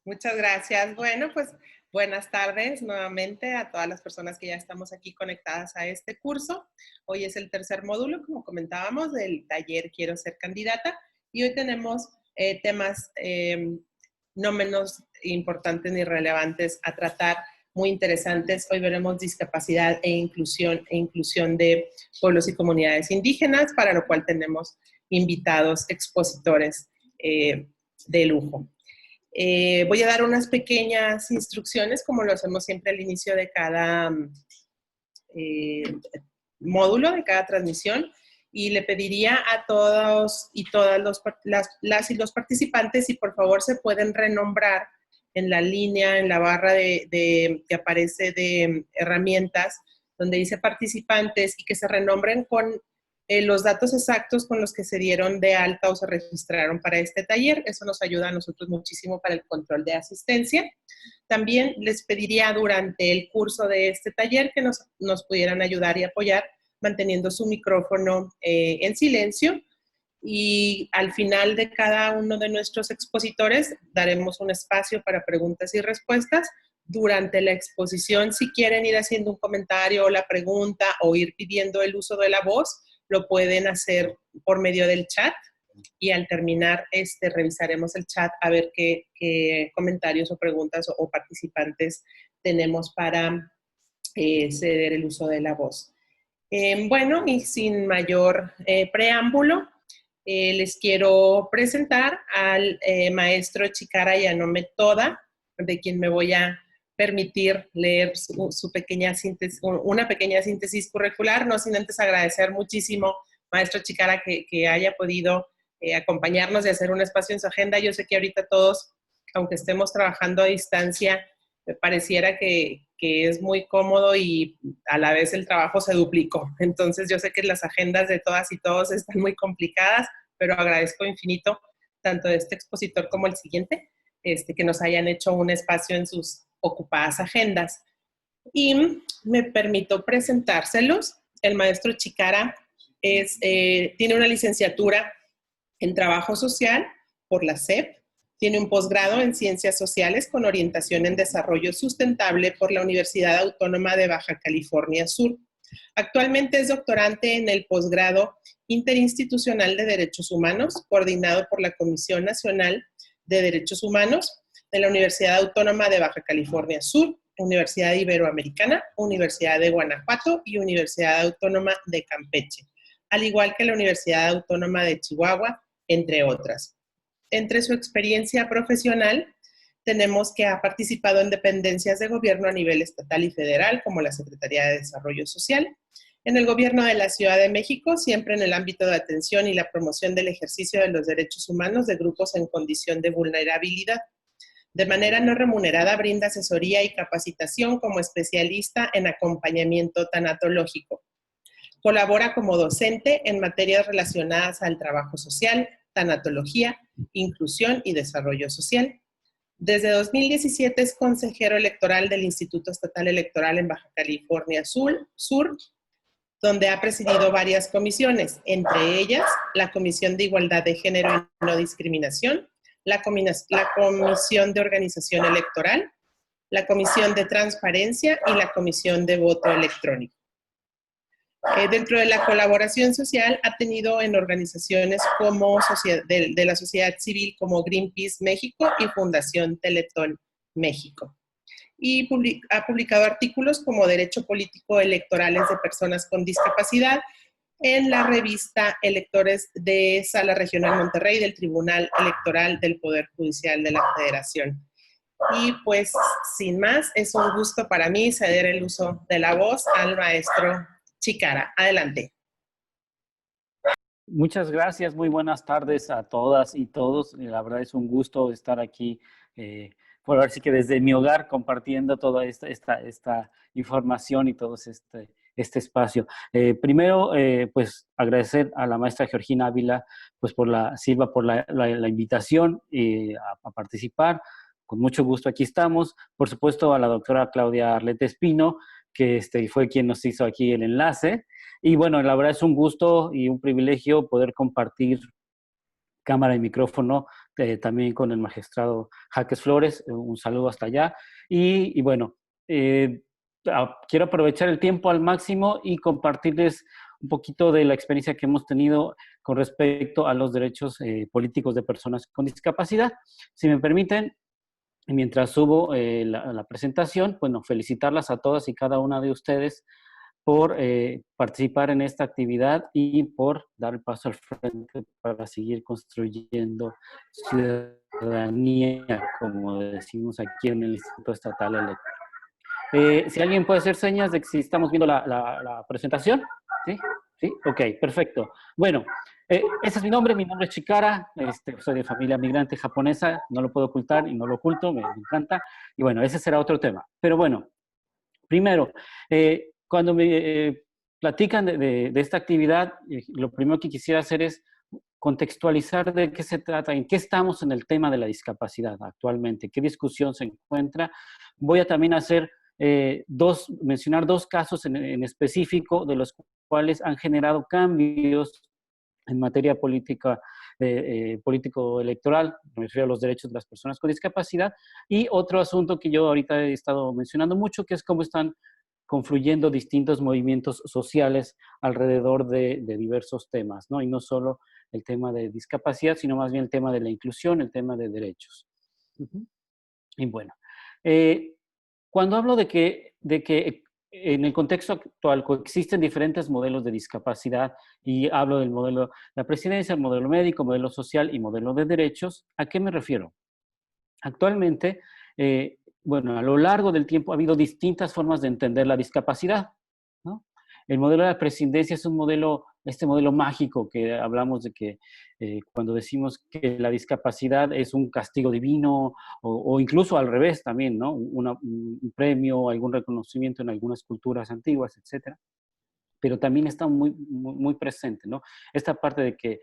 Muchas gracias. Bueno, pues buenas tardes nuevamente a todas las personas que ya estamos aquí conectadas a este curso. Hoy es el tercer módulo, como comentábamos, del taller Quiero ser candidata y hoy tenemos temas no menos importantes ni relevantes a tratar, muy interesantes. Hoy veremos discapacidad e inclusión de pueblos y comunidades indígenas, para lo cual tenemos invitados expositores de lujo. Voy a dar unas pequeñas instrucciones, como lo hacemos siempre al inicio de cada eh, módulo, de cada transmisión, y le pediría a todos y todas las y los participantes si por favor se pueden renombrar en la línea, en la barra que aparece de herramientas, donde dice participantes, y que se renombren con los datos exactos con los que se dieron de alta o se registraron para este taller. Eso nos ayuda a nosotros muchísimo para el control de asistencia. También les pediría durante el curso de este taller que nos pudieran ayudar y apoyar manteniendo su micrófono en silencio, y al final de cada uno de nuestros expositores daremos un espacio para preguntas y respuestas. Durante la exposición, si quieren ir haciendo un comentario o la pregunta o ir pidiendo el uso de la voz, lo pueden hacer por medio del chat, y al terminar revisaremos el chat a ver qué comentarios o preguntas o participantes tenemos para ceder el uso de la voz. Bueno, y sin mayor preámbulo, les quiero presentar al maestro Chikara Yanome Toda, de quien me voy a permitir leer su pequeña síntesis, una pequeña síntesis curricular, no sin antes agradecer muchísimo, maestro Chikara, que haya podido acompañarnos y hacer un espacio en su agenda. Yo sé que ahorita todos, aunque estemos trabajando a distancia, me pareciera que es muy cómodo y a la vez el trabajo se duplicó. Entonces yo sé que las agendas de todas y todos están muy complicadas, pero agradezco infinito tanto de este expositor como el siguiente, que nos hayan hecho un espacio en sus ocupadas agendas. Y me permito presentárselos. El maestro Chikara tiene una licenciatura en Trabajo Social por la SEP, tiene un posgrado en Ciencias Sociales con orientación en Desarrollo Sustentable por la Universidad Autónoma de Baja California Sur. Actualmente es doctorante en el posgrado Interinstitucional de Derechos Humanos, coordinado por la Comisión Nacional de Derechos Humanos de la Universidad Autónoma de Baja California Sur, Universidad Iberoamericana, Universidad de Guanajuato y Universidad Autónoma de Campeche, al igual que la Universidad Autónoma de Chihuahua, entre otras. Entre su experiencia profesional, tenemos que ha participado en dependencias de gobierno a nivel estatal y federal, como la Secretaría de Desarrollo Social, en el gobierno de la Ciudad de México, siempre en el ámbito de atención y la promoción del ejercicio de los derechos humanos de grupos en condición de vulnerabilidad. De manera no remunerada, brinda asesoría y capacitación como especialista en acompañamiento tanatológico. Colabora como docente en materias relacionadas al trabajo social, tanatología, inclusión y desarrollo social. Desde 2017 es consejero electoral del Instituto Estatal Electoral en Baja California Sur, donde ha presidido varias comisiones, entre ellas la Comisión de Igualdad de Género y No Discriminación, la Comisión de Organización Electoral, la Comisión de Transparencia y la Comisión de Voto Electrónico. Dentro de la colaboración social ha tenido en organizaciones como de la sociedad civil como Greenpeace México y Fundación Teletón México. Y ha publicado artículos como Derecho Político Electorales de Personas con Discapacidad en la revista Electores de Sala Regional Monterrey del Tribunal Electoral del Poder Judicial de la Federación. Y pues, sin más, es un gusto para mí ceder el uso de la voz al maestro Chikara. Adelante. Muchas gracias, muy buenas tardes a todas y todos. La verdad es un gusto estar aquí, por ver si que desde mi hogar compartiendo toda esta información y todo este espacio. Primero, pues agradecer a la maestra Georgina Ávila, pues Silva por la invitación a participar. Con mucho gusto aquí estamos. Por supuesto a la doctora Claudia Arlete Espino, que fue quien nos hizo aquí el enlace. Y bueno, la verdad es un gusto y un privilegio poder compartir cámara y micrófono, también con el magistrado Jaques Flores, un saludo hasta allá. Y bueno, quiero aprovechar el tiempo al máximo y compartirles un poquito de la experiencia que hemos tenido con respecto a los derechos políticos de personas con discapacidad. Si me permiten, mientras subo la presentación, bueno, felicitarlas a todas y cada una de ustedes por participar en esta actividad y por dar el paso al frente para seguir construyendo ciudadanía, como decimos aquí en el Instituto Estatal Electoral. Si alguien puede hacer señas de que si estamos viendo la presentación, ¿sí? ¿Sí? Ok, perfecto. Bueno, ese es mi nombre es Chikara, soy de familia migrante japonesa, no lo puedo ocultar y no lo oculto, me encanta. Y bueno, ese será otro tema. Pero bueno, primero, cuando me platican de esta actividad, lo primero que quisiera hacer es contextualizar de qué se trata, en qué estamos en el tema de la discapacidad actualmente, qué discusión se encuentra. Voy a también hacer mencionar dos casos en específico de los cuales han generado cambios en materia política, político-electoral, me refiero a los derechos de las personas con discapacidad, y otro asunto que yo ahorita he estado mencionando mucho, que es cómo están confluyendo distintos movimientos sociales alrededor de diversos temas, ¿no? Y no solo el tema de discapacidad, sino más bien el tema de la inclusión, el tema de derechos. Y bueno, cuando hablo de que en el contexto actual coexisten diferentes modelos de discapacidad y hablo del modelo de la presidencia, el modelo médico, modelo social y modelo de derechos, ¿a qué me refiero? Actualmente, bueno, a lo largo del tiempo ha habido distintas formas de entender la discapacidad, ¿no? El modelo de la presidencia es un modelo, este modelo mágico que hablamos de que cuando decimos que la discapacidad es un castigo divino o incluso al revés también, ¿no? Un premio, algún reconocimiento en algunas culturas antiguas, etcétera. Pero también está muy presente, ¿no? Esta parte de que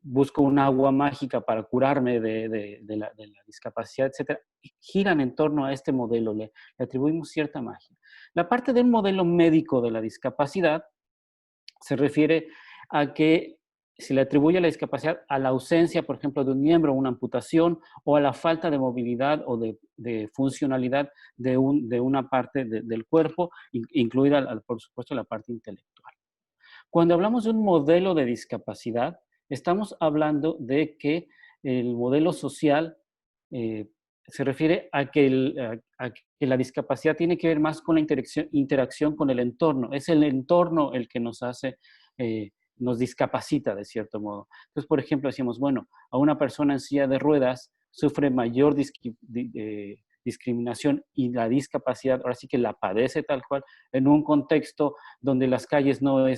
busco un agua mágica para curarme de la discapacidad, etcétera, giran en torno a este modelo, le atribuimos cierta magia. La parte del modelo médico de la discapacidad se refiere a que se le atribuye la discapacidad a la ausencia, por ejemplo, de un miembro, una amputación, o a la falta de movilidad o de funcionalidad de una parte del cuerpo, incluida, por supuesto, la parte intelectual. Cuando hablamos de un modelo de discapacidad, estamos hablando de que el modelo social se refiere a que la discapacidad tiene que ver más con la interacción con el entorno. Es el entorno el que nos hace, nos discapacita de cierto modo. Entonces, por ejemplo, decimos, bueno, a una persona en silla de ruedas sufre mayor discriminación y la discapacidad, ahora sí que la padece tal cual, en un contexto donde las calles no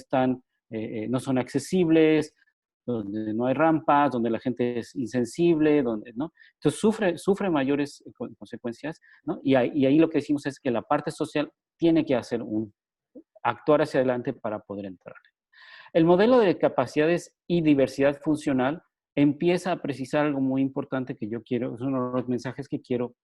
son accesibles, donde no hay rampas, donde la gente es insensible, donde, ¿no? Entonces sufre mayores consecuencias, ¿no? Y ahí lo que decimos es que la parte social tiene que actuar hacia adelante para poder entrar. El modelo de capacidades y diversidad funcional empieza a precisar algo muy importante que yo quiero, es uno de los mensajes que quiero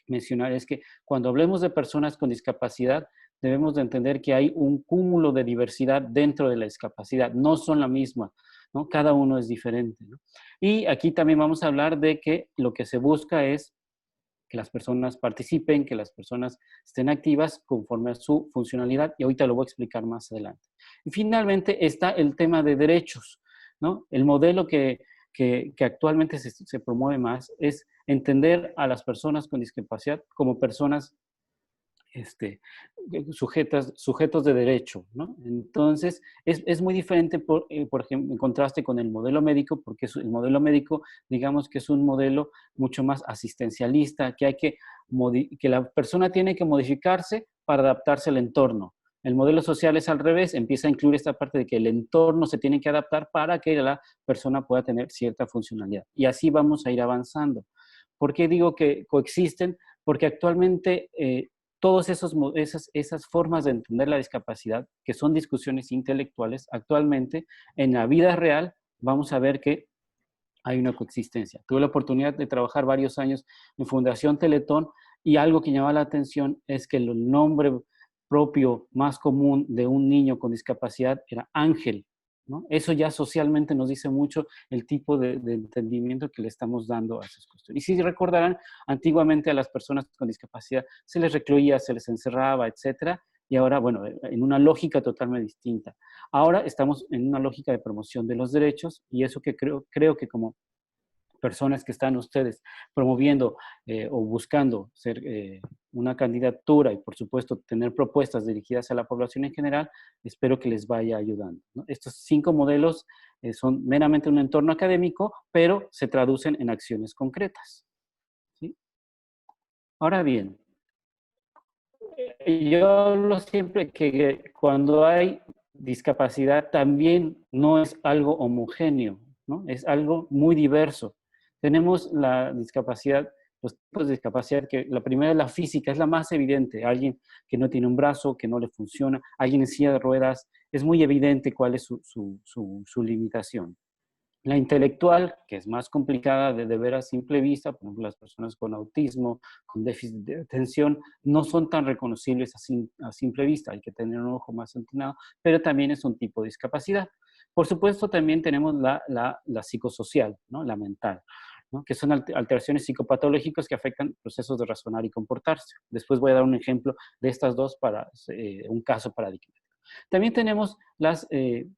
mencionar, es que cuando hablemos de personas con discapacidad, debemos de entender que hay un cúmulo de diversidad dentro de la discapacidad, no son la misma, ¿no? Cada uno es diferente, ¿no? Y aquí también vamos a hablar de que lo que se busca es que las personas participen, que las personas estén activas conforme a su funcionalidad, y ahorita lo voy a explicar más adelante. Y finalmente está el tema de derechos, ¿no? El modelo que actualmente se promueve más es entender a las personas con discapacidad como personas sujetos de derecho, ¿no? Entonces, es muy diferente, por ejemplo, en contraste con el modelo médico, porque el modelo médico, digamos que es un modelo mucho más asistencialista, que la persona tiene que modificarse para adaptarse al entorno. El modelo social es al revés, empieza a incluir esta parte de que el entorno se tiene que adaptar para que la persona pueda tener cierta funcionalidad. Y así vamos a ir avanzando. ¿Por qué digo que coexisten? Porque actualmente todas esas formas de entender la discapacidad, que son discusiones intelectuales, actualmente en la vida real vamos a ver que hay una coexistencia. Tuve la oportunidad de trabajar varios años en Fundación Teletón y algo que llamaba la atención es que el nombre propio más común de un niño con discapacidad era Ángel, ¿no? Eso ya socialmente nos dice mucho el tipo de entendimiento que le estamos dando a esas cuestiones. Y si recordarán, antiguamente a las personas con discapacidad se les recluía, se les encerraba, etcétera, y ahora, bueno, en una lógica totalmente distinta. Ahora estamos en una lógica de promoción de los derechos, y eso que creo que como personas que están ustedes promoviendo o buscando ser una candidatura y por supuesto tener propuestas dirigidas a la población en general, espero que les vaya ayudando, ¿no? Estos 5 modelos son meramente un entorno académico, pero se traducen en acciones concretas, ¿sí? Ahora bien, yo hablo siempre que cuando hay discapacidad también no es algo homogéneo, ¿no? Es algo muy diverso. Tenemos la discapacidad, los tipos de discapacidad, que la primera es la física, es la más evidente. Alguien que no tiene un brazo, que no le funciona, alguien en silla de ruedas, es muy evidente cuál es su limitación. La intelectual, que es más complicada de ver a simple vista, por ejemplo, las personas con autismo, con déficit de atención, no son tan reconocibles a simple vista, hay que tener un ojo más entrenado, pero también es un tipo de discapacidad. Por supuesto, también tenemos la psicosocial, ¿no? La mental, ¿no? Que son alteraciones psicopatológicas que afectan procesos de razonar y comportarse. Después voy a dar un ejemplo de estas dos para un caso paradigmático. También tenemos las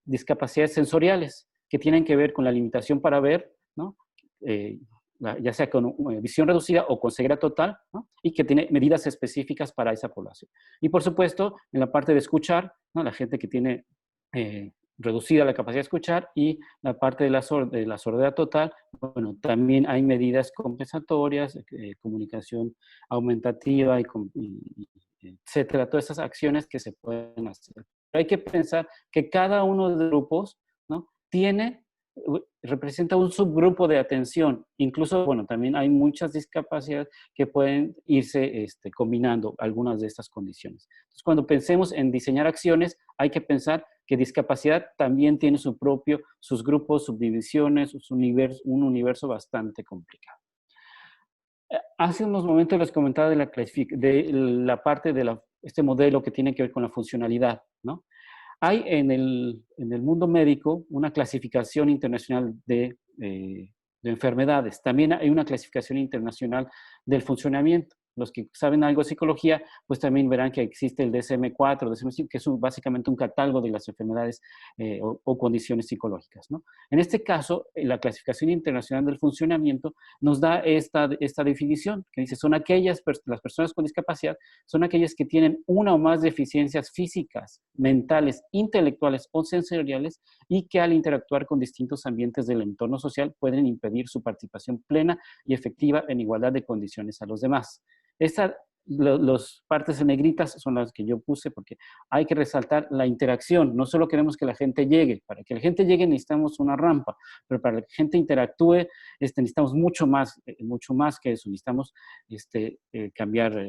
discapacidades sensoriales, que tienen que ver con la limitación para ver, ¿no? Ya sea con visión reducida o con ceguera total, ¿no? Y que tiene medidas específicas para esa población. Y por supuesto, en la parte de escuchar, ¿no? La gente que tiene reducida la capacidad de escuchar, y la parte de la sordera total, bueno, también hay medidas compensatorias, comunicación aumentativa, etcétera, todas esas acciones que se pueden hacer. Pero hay que pensar que cada uno de los grupos, ¿no? Representa un subgrupo de atención. Incluso, bueno, también hay muchas discapacidades que pueden irse combinando algunas de estas condiciones. Entonces, cuando pensemos en diseñar acciones, hay que pensar que discapacidad también tiene sus grupos, subdivisiones, un universo bastante complicado. Hace unos momentos les comentaba de la parte de este modelo que tiene que ver con la funcionalidad, ¿no? Hay en el mundo médico una clasificación internacional de enfermedades. También hay una clasificación internacional del funcionamiento. Los que saben algo de psicología, pues también verán que existe el DSM-4, DSM-5, que es básicamente un catálogo de las enfermedades o condiciones psicológicas, ¿no? En este caso, la clasificación internacional del funcionamiento nos da esta definición, que dice, las personas con discapacidad son aquellas que tienen una o más deficiencias físicas, mentales, intelectuales o sensoriales, y que al interactuar con distintos ambientes del entorno social pueden impedir su participación plena y efectiva en igualdad de condiciones a los demás. Las partes en negritas son las que yo puse porque hay que resaltar la interacción. No solo queremos que la gente llegue. Para que la gente llegue necesitamos una rampa, pero para que la gente interactúe necesitamos mucho más que eso. Necesitamos cambiar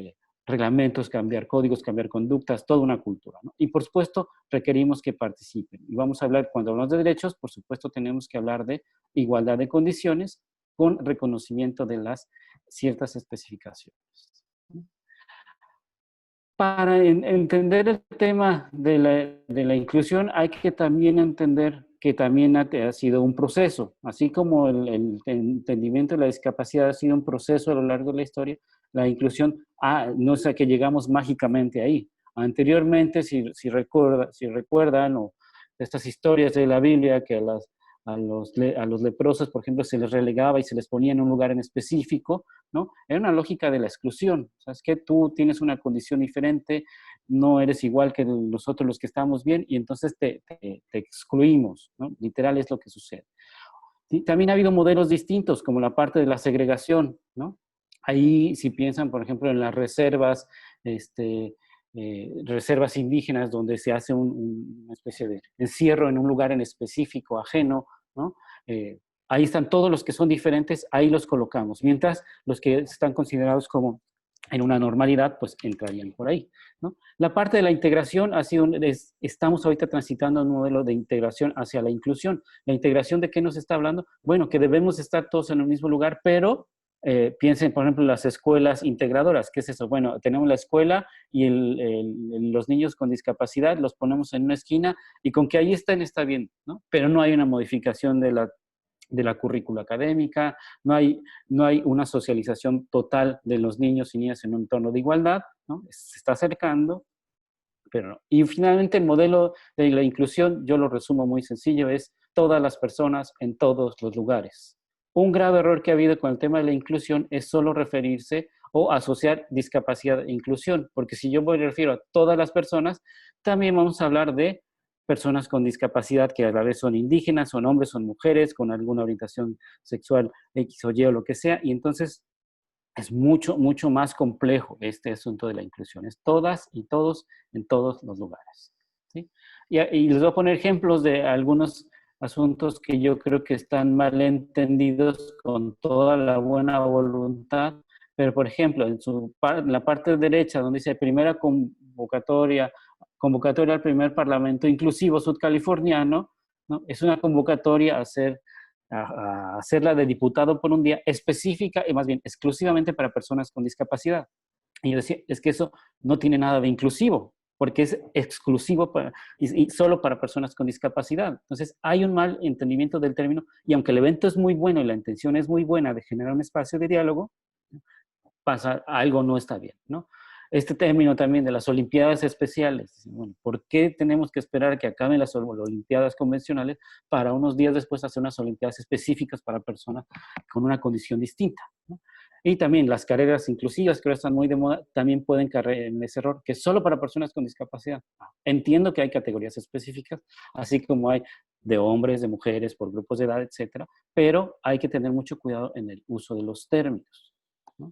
reglamentos, cambiar códigos, cambiar conductas, toda una cultura, ¿no? Y por supuesto requerimos que participen. Y vamos a hablar, cuando hablamos de derechos, por supuesto tenemos que hablar de igualdad de condiciones con reconocimiento de las ciertas especificaciones. Para entender el tema de la inclusión hay que también entender que también ha sido un proceso. Así como el entendimiento de la discapacidad ha sido un proceso a lo largo de la historia, la inclusión no es a que llegamos mágicamente ahí. Anteriormente, si recuerdan, o estas historias de la Biblia, que a los leprosos, por ejemplo, se les relegaba y se les ponía en un lugar en específico, ¿no? Era una lógica de la exclusión. ¿Sabes qué? Tú tienes una condición diferente, no eres igual que nosotros los que estamos bien, y entonces te excluimos, ¿no? Literal es lo que sucede. Y también ha habido modelos distintos, como la parte de la segregación, ¿no? Ahí, si piensan, por ejemplo, en las reservas, reservas indígenas, donde se hace una especie de encierro en un lugar en específico, ajeno, ¿no? Ahí están todos los que son diferentes, ahí los colocamos, mientras los que están considerados como en una normalidad, pues entrarían por ahí, ¿no? La parte de la integración estamos ahorita transitando un modelo de integración hacia la inclusión. ¿La integración de qué nos está hablando? Bueno, que debemos estar todos en el mismo lugar, pero Piensen, por ejemplo, en las escuelas integradoras. ¿Qué es eso? Bueno, tenemos la escuela y los niños con discapacidad los ponemos en una esquina y con que ahí estén está bien, ¿no? Pero no hay una modificación de la currícula académica, no hay una socialización total de los niños y niñas en un entorno de igualdad, ¿no? Se está acercando, pero no. Y finalmente el modelo de la inclusión, yo lo resumo muy sencillo, es todas las personas en todos los lugares. Un grave error que ha habido con el tema de la inclusión es solo referirse o asociar discapacidad e inclusión, porque si yo me refiero a todas las personas, también vamos a hablar de personas con discapacidad que a la vez son indígenas, son hombres, son mujeres, con alguna orientación sexual X o Y o lo que sea, y entonces es mucho, mucho más complejo este asunto de la inclusión. Es todas y todos en todos los lugares, ¿sí? Y les voy a poner ejemplos de algunos asuntos que yo creo que están mal entendidos con toda la buena voluntad, pero por ejemplo, en la parte derecha, donde dice primera convocatoria al primer Parlamento Inclusivo Sudcaliforniano, ¿no? Es una convocatoria a hacerla de diputado por un día específica y más bien exclusivamente para personas con discapacidad. Y yo decía, es que eso no tiene nada de inclusivo, porque es exclusivo y solo para personas con discapacidad. Entonces, hay un mal entendimiento del término, y aunque el evento es muy bueno y la intención es muy buena de generar un espacio de diálogo, algo no está bien, ¿no? Este término también de las Olimpiadas especiales. Bueno, ¿por qué tenemos que esperar a que acaben las Olimpiadas convencionales para unos días después hacer unas Olimpiadas específicas para personas con una condición distinta, ¿no? Y también las carreras inclusivas, que ahora están muy de moda, también pueden caer en ese error, que es solo para personas con discapacidad. Entiendo que hay categorías específicas, así como hay de hombres, de mujeres, por grupos de edad, etcétera, pero hay que tener mucho cuidado en el uso de los términos, ¿no?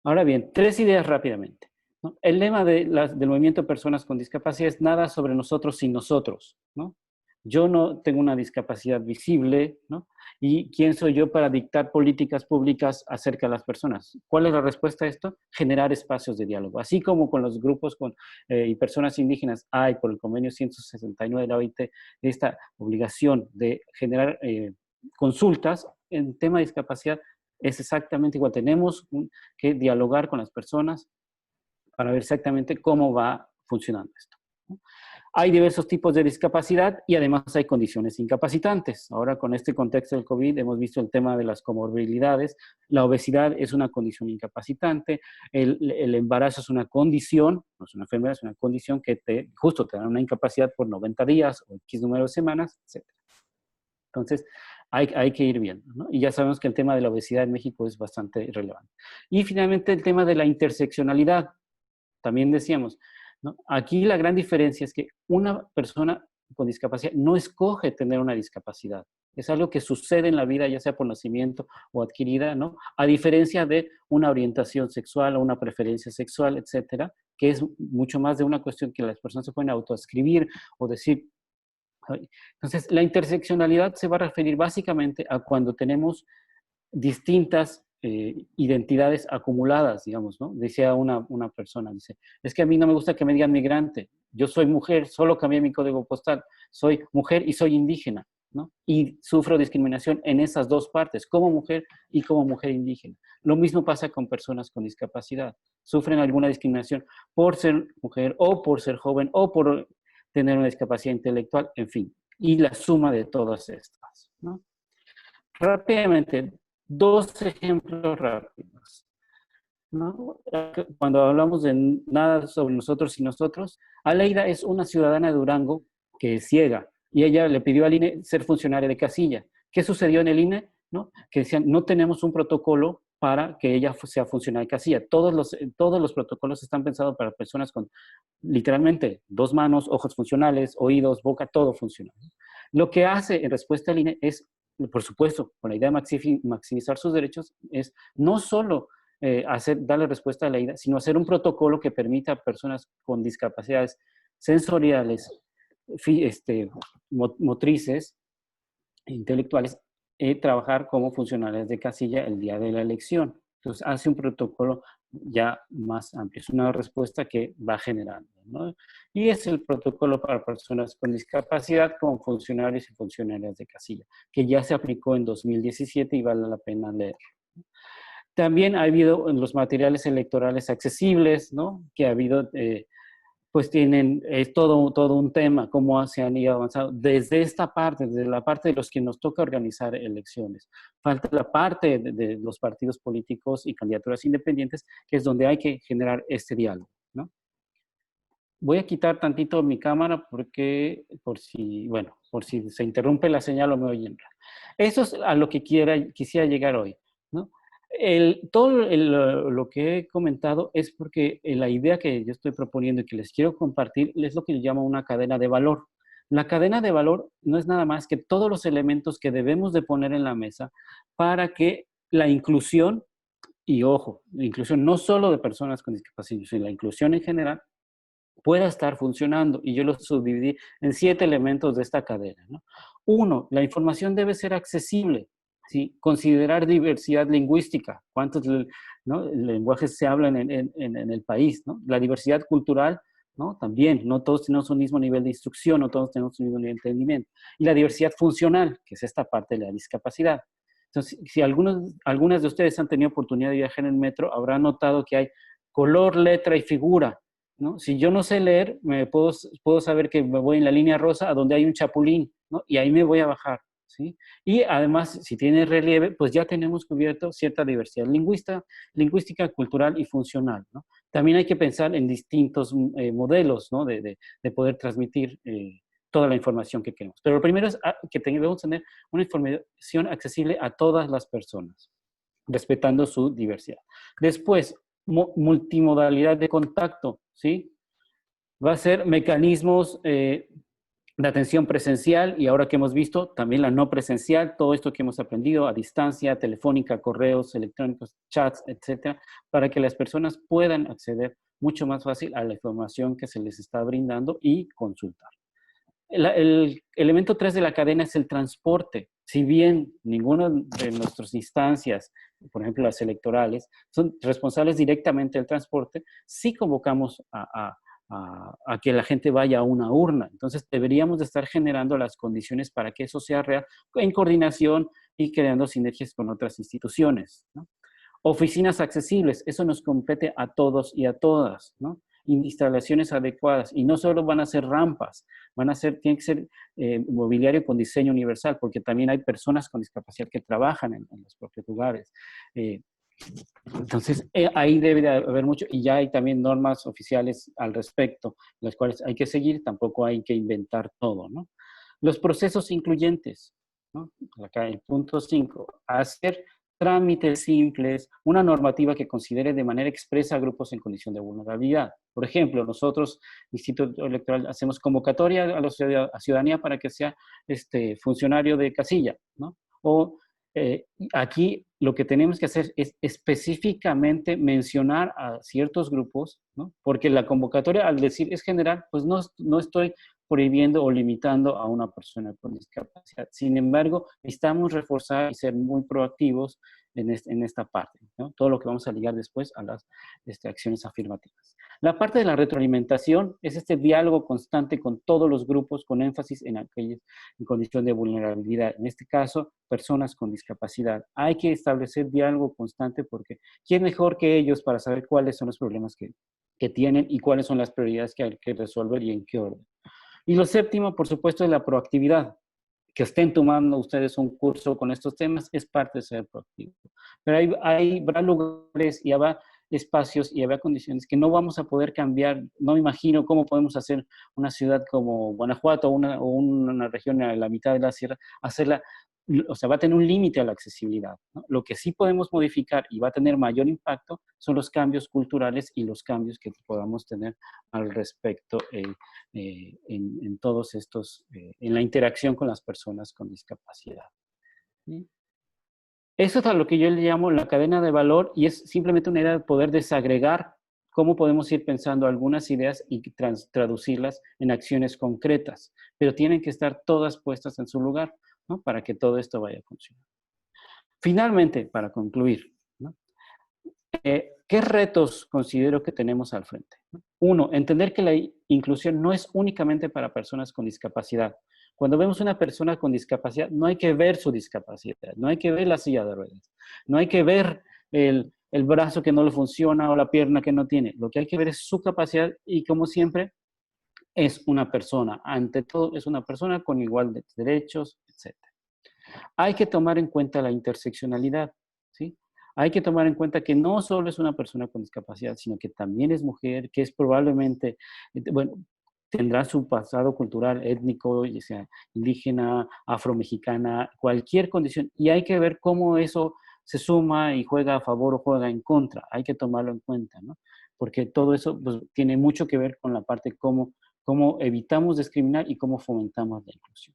Ahora bien, 3 ideas rápidamente, ¿no? El lema del movimiento Personas con Discapacidad es nada sobre nosotros sin nosotros, ¿no? Yo no tengo una discapacidad visible, ¿no? ¿Y quién soy yo para dictar políticas públicas acerca de las personas? ¿Cuál es la respuesta a esto? Generar espacios de diálogo. Así como con los grupos y personas indígenas hay por el convenio 169 de la OIT esta obligación de generar consultas en tema de discapacidad, es exactamente igual. Tenemos que dialogar con las personas para ver exactamente cómo va funcionando esto, ¿no? Hay diversos tipos de discapacidad y además hay condiciones incapacitantes. Ahora con este contexto del COVID hemos visto el tema de las comorbilidades. La obesidad es una condición incapacitante, el embarazo es una condición, no es una enfermedad, es una condición que justo te da una incapacidad por 90 días o X número de semanas, etc. Entonces, hay que ir viendo, ¿no? Y ya sabemos que el tema de la obesidad en México es bastante relevante. Y finalmente el tema de la interseccionalidad. También decíamos, ¿no? Aquí la gran diferencia es que una persona con discapacidad no escoge tener una discapacidad. Es algo que sucede en la vida, ya sea por nacimiento o adquirida, ¿no? A diferencia de una orientación sexual o una preferencia sexual, etcétera, que es mucho más de una cuestión que las personas se pueden autoescribir o decir. Entonces, la interseccionalidad se va a referir básicamente a cuando tenemos distintas identidades acumuladas, digamos, ¿no? Decía una persona, dice, es que a mí no me gusta que me digan migrante, yo soy mujer, solo cambié mi código postal, soy mujer y soy indígena, ¿no? Y sufro discriminación en esas dos partes, como mujer y como mujer indígena. Lo mismo pasa con personas con discapacidad. Sufren alguna discriminación por ser mujer o por ser joven o por tener una discapacidad intelectual, en fin. Y la suma de todas estas, ¿no? Rápidamente, 2 ejemplos rápidos, ¿no? Cuando hablamos de nada sobre nosotros y nosotros, Aleida es una ciudadana de Durango que es ciega y ella le pidió al INE ser funcionaria de casilla. ¿Qué sucedió en el INE? ¿No? Que decían, no tenemos un protocolo para que ella sea funcionaria de casilla. Todos los protocolos están pensados para personas con literalmente 2 manos, ojos funcionales, oídos, boca, todo funcional. Lo que hace en respuesta al INE es, por supuesto, con la idea de maximizar sus derechos, es no solo darle respuesta a la IDA, sino hacer un protocolo que permita a personas con discapacidades sensoriales, motrices, intelectuales, trabajar como funcionarios de casilla el día de la elección. Entonces, hace un protocolo ya más amplio. Es una respuesta que va generando, ¿no? Y es el protocolo para personas con discapacidad como funcionarios y funcionarias de casilla, que ya se aplicó en 2017 y vale la pena leer. También ha habido los materiales electorales accesibles, ¿no? Que ha habido, pues tienen todo un tema, cómo se han ido avanzando desde esta parte, desde la parte de los que nos toca organizar elecciones. Falta la parte de los partidos políticos y candidaturas independientes, que es donde hay que generar este diálogo, ¿no? Voy a quitar tantito mi cámara porque, bueno, por si se interrumpe la señal o me oyen. Eso es a lo que quisiera llegar hoy, ¿no? Lo que he comentado es porque la idea que yo estoy proponiendo y que les quiero compartir es lo que yo llamo una cadena de valor. La cadena de valor no es nada más que todos los elementos que debemos de poner en la mesa para que la inclusión, y ojo, la inclusión no solo de personas con discapacidad, sino la inclusión en general, pueda estar funcionando. Y yo lo subdividí en 7 elementos de esta cadena, ¿no? 1, la información debe ser accesible, ¿sí? Considerar diversidad lingüística, cuántos, ¿no?, lenguajes se hablan en el país, ¿no? La diversidad cultural, ¿no? También, no todos tenemos un mismo nivel de instrucción, no todos tenemos un mismo nivel de entendimiento. Y la diversidad funcional, que es esta parte de la discapacidad. Entonces, si algunas de ustedes han tenido oportunidad de viajar en el metro, habrán notado que hay color, letra y figura, ¿no? Si yo no sé leer, puedo saber que me voy en la línea rosa a donde hay un chapulín, ¿no? Y ahí me voy a bajar, ¿sí? Y además, si tiene relieve, pues ya tenemos cubierto cierta diversidad lingüística, cultural y funcional, ¿no? También hay que pensar en distintos modelos, ¿no? De poder transmitir toda la información que queremos. Pero lo primero es que debemos tener una información accesible a todas las personas, respetando su diversidad. Después, multimodalidad de contacto, ¿sí? Va a ser mecanismos de atención presencial y ahora que hemos visto, también la no presencial, todo esto que hemos aprendido a distancia, telefónica, correos electrónicos, chats, etcétera, para que las personas puedan acceder mucho más fácil a la información que se les está brindando y consultar. El elemento 3 de la cadena es el transporte. Si bien ninguna de nuestras instancias, por ejemplo las electorales, son responsables directamente del transporte, sí convocamos a que la gente vaya a una urna. Entonces deberíamos de estar generando las condiciones para que eso sea real, en coordinación y creando sinergias con otras instituciones, ¿no? Oficinas accesibles, eso nos compete a todos y a todas, ¿no? Instalaciones adecuadas, y no solo van a ser rampas, tiene que ser mobiliario con diseño universal, porque también hay personas con discapacidad que trabajan en los propios lugares. Entonces, ahí debe de haber mucho, y ya hay también normas oficiales al respecto, las cuales hay que seguir, tampoco hay que inventar todo, ¿no? Los procesos incluyentes, ¿no? Acá el punto 5, hacer trámites simples, una normativa que considere de manera expresa a grupos en condición de vulnerabilidad. Por ejemplo, nosotros, Instituto Electoral, hacemos convocatoria a la ciudadanía para que sea funcionario de casilla, ¿no? O aquí lo que tenemos que hacer es específicamente mencionar a ciertos grupos, ¿no? Porque la convocatoria, al decir es general, pues no estoy prohibiendo o limitando a una persona con discapacidad. Sin embargo, necesitamos reforzar y ser muy proactivos en esta parte, ¿no? Todo lo que vamos a ligar después a las acciones afirmativas. La parte de la retroalimentación es este diálogo constante con todos los grupos, con énfasis en aquellos en condición de vulnerabilidad. En este caso, personas con discapacidad. Hay que establecer diálogo constante porque ¿quién mejor que ellos para saber cuáles son los problemas que tienen y cuáles son las prioridades que hay que resolver y en qué orden? Y lo séptimo, por supuesto, es la proactividad. Que estén tomando ustedes un curso con estos temas es parte de ser proactivo. Pero habrá lugares y habrá espacios y habrá condiciones que no vamos a poder cambiar. No me imagino cómo podemos hacer una ciudad como Guanajuato o una región a la mitad de la sierra, hacerla, o sea, va a tener un límite a la accesibilidad, ¿no? Lo que sí podemos modificar y va a tener mayor impacto son los cambios culturales y los cambios que podamos tener al respecto en todos estos, en la interacción con las personas con discapacidad. ¿Sí? Eso es a lo que yo le llamo la cadena de valor y es simplemente una idea de poder desagregar cómo podemos ir pensando algunas ideas y traducirlas en acciones concretas, pero tienen que estar todas puestas en su lugar, ¿no? Para que todo esto vaya a funcionar. Finalmente, para concluir, ¿no? ¿Qué retos considero que tenemos al frente? Uno, entender que la inclusión no es únicamente para personas con discapacidad. Cuando vemos una persona con discapacidad, no hay que ver su discapacidad, no hay que ver la silla de ruedas, no hay que ver el brazo que no le funciona o la pierna que no tiene. Lo que hay que ver es su capacidad y, como siempre, es una persona. Ante todo, es una persona con igual de derechos, etcétera. Hay que tomar en cuenta la interseccionalidad, ¿sí? Hay que tomar en cuenta que no solo es una persona con discapacidad, sino que también es mujer, que es probablemente, bueno, tendrá su pasado cultural, étnico, ya sea indígena, afromexicana, cualquier condición. Y hay que ver cómo eso se suma y juega a favor o juega en contra. Hay que tomarlo en cuenta, ¿no? Porque todo eso pues, tiene mucho que ver con la parte cómo evitamos discriminar y cómo fomentamos la inclusión.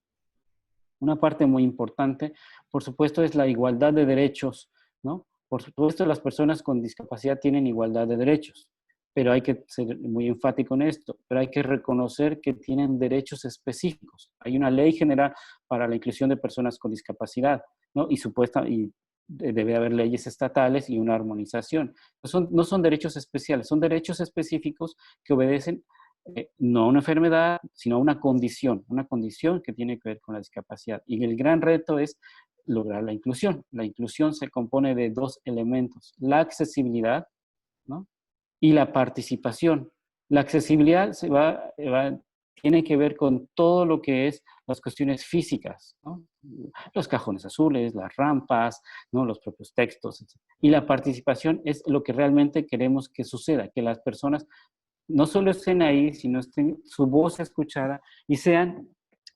Una parte muy importante, por supuesto, es la igualdad de derechos, ¿no? Por supuesto, las personas con discapacidad tienen igualdad de derechos, pero hay que ser muy enfático en esto, pero hay que reconocer que tienen derechos específicos. Hay una ley general para la inclusión de personas con discapacidad, ¿no? Y debe haber leyes estatales y una armonización. No son derechos especiales, son derechos específicos que obedecen no a una enfermedad, sino a una condición que tiene que ver con la discapacidad. Y el gran reto es lograr la inclusión. La inclusión se compone de dos elementos, la accesibilidad, ¿no? Y la participación. La accesibilidad tiene que ver con todo lo que es las cuestiones físicas, ¿no? Los cajones azules, las rampas, ¿no? Los propios textos, etc. Y la participación es lo que realmente queremos que suceda, que las personas no solo estén ahí, sino estén su voz escuchada y se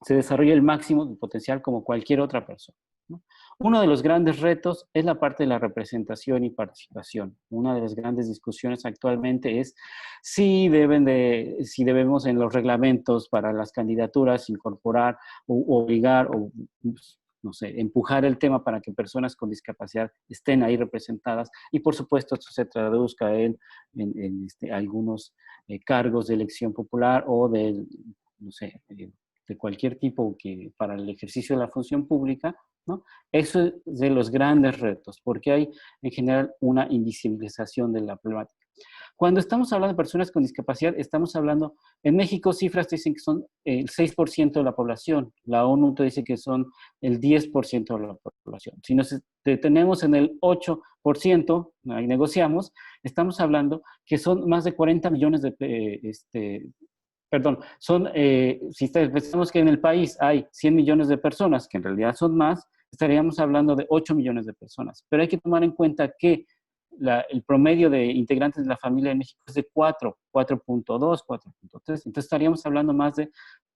desarrolle el máximo de potencial como cualquier otra persona, ¿no? Uno de los grandes retos es la parte de la representación y participación. Una de las grandes discusiones actualmente es si debemos en los reglamentos para las candidaturas incorporar o obligar o no sé, empujar el tema para que personas con discapacidad estén ahí representadas y por supuesto esto se traduzca en algunos cargos de elección popular o no sé, de cualquier tipo que para el ejercicio de la función pública, ¿no? Eso es de los grandes retos, porque hay en general una invisibilización de la problemática. Cuando estamos hablando de personas con discapacidad, estamos hablando, en México cifras dicen que son el 6% de la población, la ONU te dice que son el 10% de la población. Si nos detenemos en el 8%, ahí negociamos, estamos hablando que son más de 40 millones perdón, si pensamos que en el país hay 100 millones de personas, que en realidad son más, estaríamos hablando de 8 millones de personas. Pero hay que tomar en cuenta que el promedio de integrantes de la familia en México es de 4.2, 4.3. Entonces estaríamos hablando más de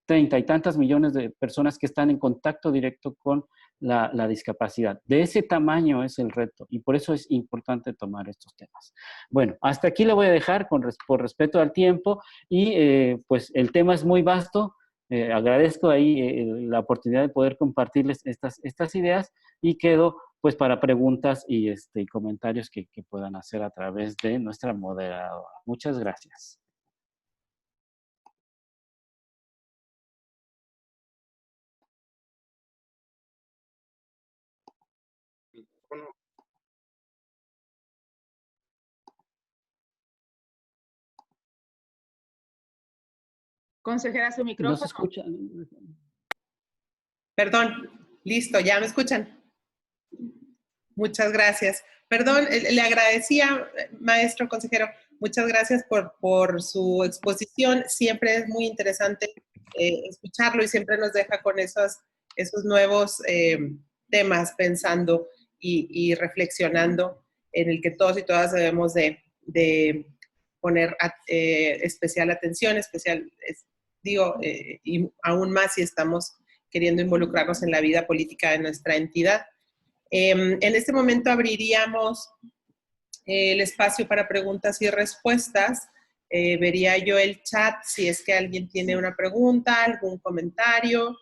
30 y tantas millones de personas que están en contacto directo con la discapacidad. De ese tamaño es el reto y por eso es importante tomar estos temas. Bueno, hasta aquí le voy a dejar por respeto al tiempo y pues el tema es muy vasto. Agradezco ahí la oportunidad de poder compartirles estas ideas y quedo pues para preguntas y comentarios que puedan hacer a través de nuestra moderadora. Muchas gracias. Consejera, su micrófono. ¿No se escucha? Perdón, listo, ¿ya me escuchan? Muchas gracias. Perdón, le agradecía, maestro consejero, muchas gracias por su exposición. Siempre es muy interesante escucharlo y siempre nos deja con esos nuevos temas pensando y reflexionando en el que todos y todas debemos de poner especial atención, y aún más si estamos queriendo involucrarnos en la vida política de nuestra entidad. En este momento abriríamos el espacio para preguntas y respuestas. Vería yo el chat si es que alguien tiene una pregunta, algún comentario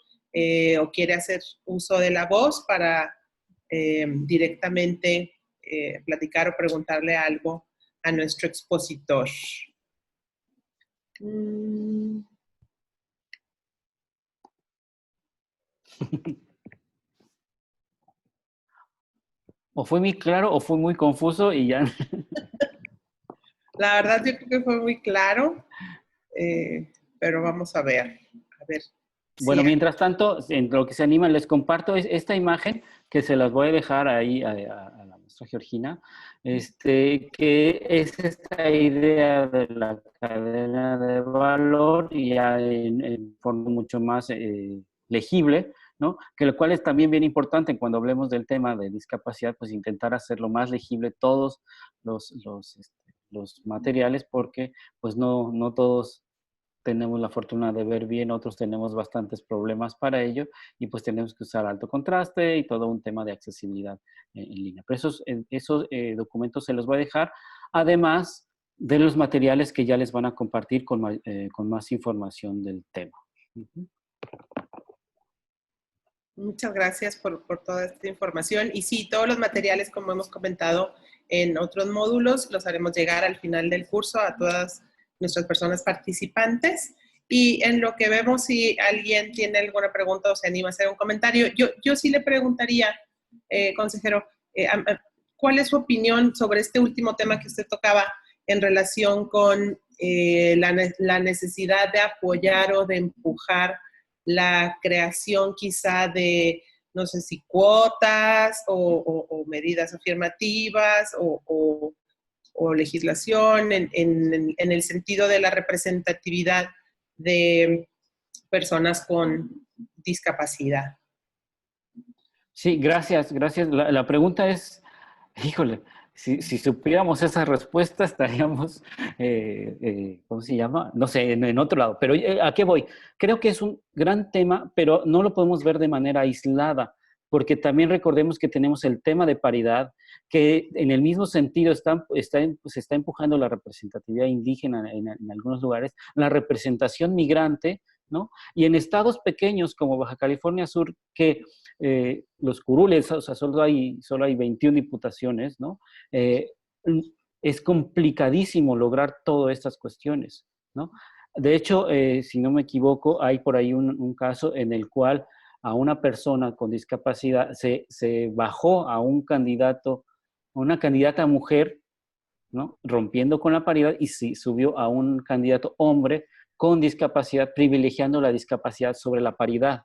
o quiere hacer uso de la voz para directamente platicar o preguntarle algo a nuestro expositor. O fue muy claro o fue muy confuso y ya. La verdad yo creo que fue muy claro, pero vamos a ver. Bueno, mientras tanto, en lo que se animan, les comparto esta imagen que se las voy a dejar ahí a la maestra Georgina, que es esta idea de la cadena de valor ya en forma mucho más legible, ¿no? Que lo cual es también bien importante cuando hablemos del tema de discapacidad, pues intentar hacerlo más legible todos los materiales, porque pues no todos tenemos la fortuna de ver bien, otros tenemos bastantes problemas para ello y pues tenemos que usar alto contraste y todo un tema de accesibilidad en línea. Pero esos documentos se los voy a dejar, además de los materiales que ya les van a compartir con más información del tema. Muchas gracias por toda esta información. Y sí, todos los materiales, como hemos comentado en otros módulos, los haremos llegar al final del curso a todas nuestras personas participantes. Y en lo que vemos, si alguien tiene alguna pregunta o se anima a hacer un comentario, yo sí le preguntaría, consejero, ¿cuál es su opinión sobre este último tema que usted tocaba en relación con la necesidad de apoyar o de empujar la creación quizá de, no sé si cuotas o medidas afirmativas o legislación en el sentido de la representatividad de personas con discapacidad? Sí, gracias. La pregunta es, híjole, si supiéramos esa respuesta estaríamos, ¿cómo se llama? No sé, en otro lado. Pero ¿a qué voy? Creo que es un gran tema, pero no lo podemos ver de manera aislada, porque también recordemos que tenemos el tema de paridad, que en el mismo sentido se está empujando la representatividad indígena en algunos lugares, la representación migrante, ¿no? Y en estados pequeños como Baja California Sur, que los curules, o sea, solo hay 21 diputaciones, ¿no? Es complicadísimo lograr todas estas cuestiones, ¿no? De hecho, si no me equivoco, hay por ahí un caso en el cual a una persona con discapacidad se bajó a un candidato, a una candidata mujer, ¿no? Rompiendo con la paridad, y subió a un candidato hombre con discapacidad, privilegiando la discapacidad sobre la paridad.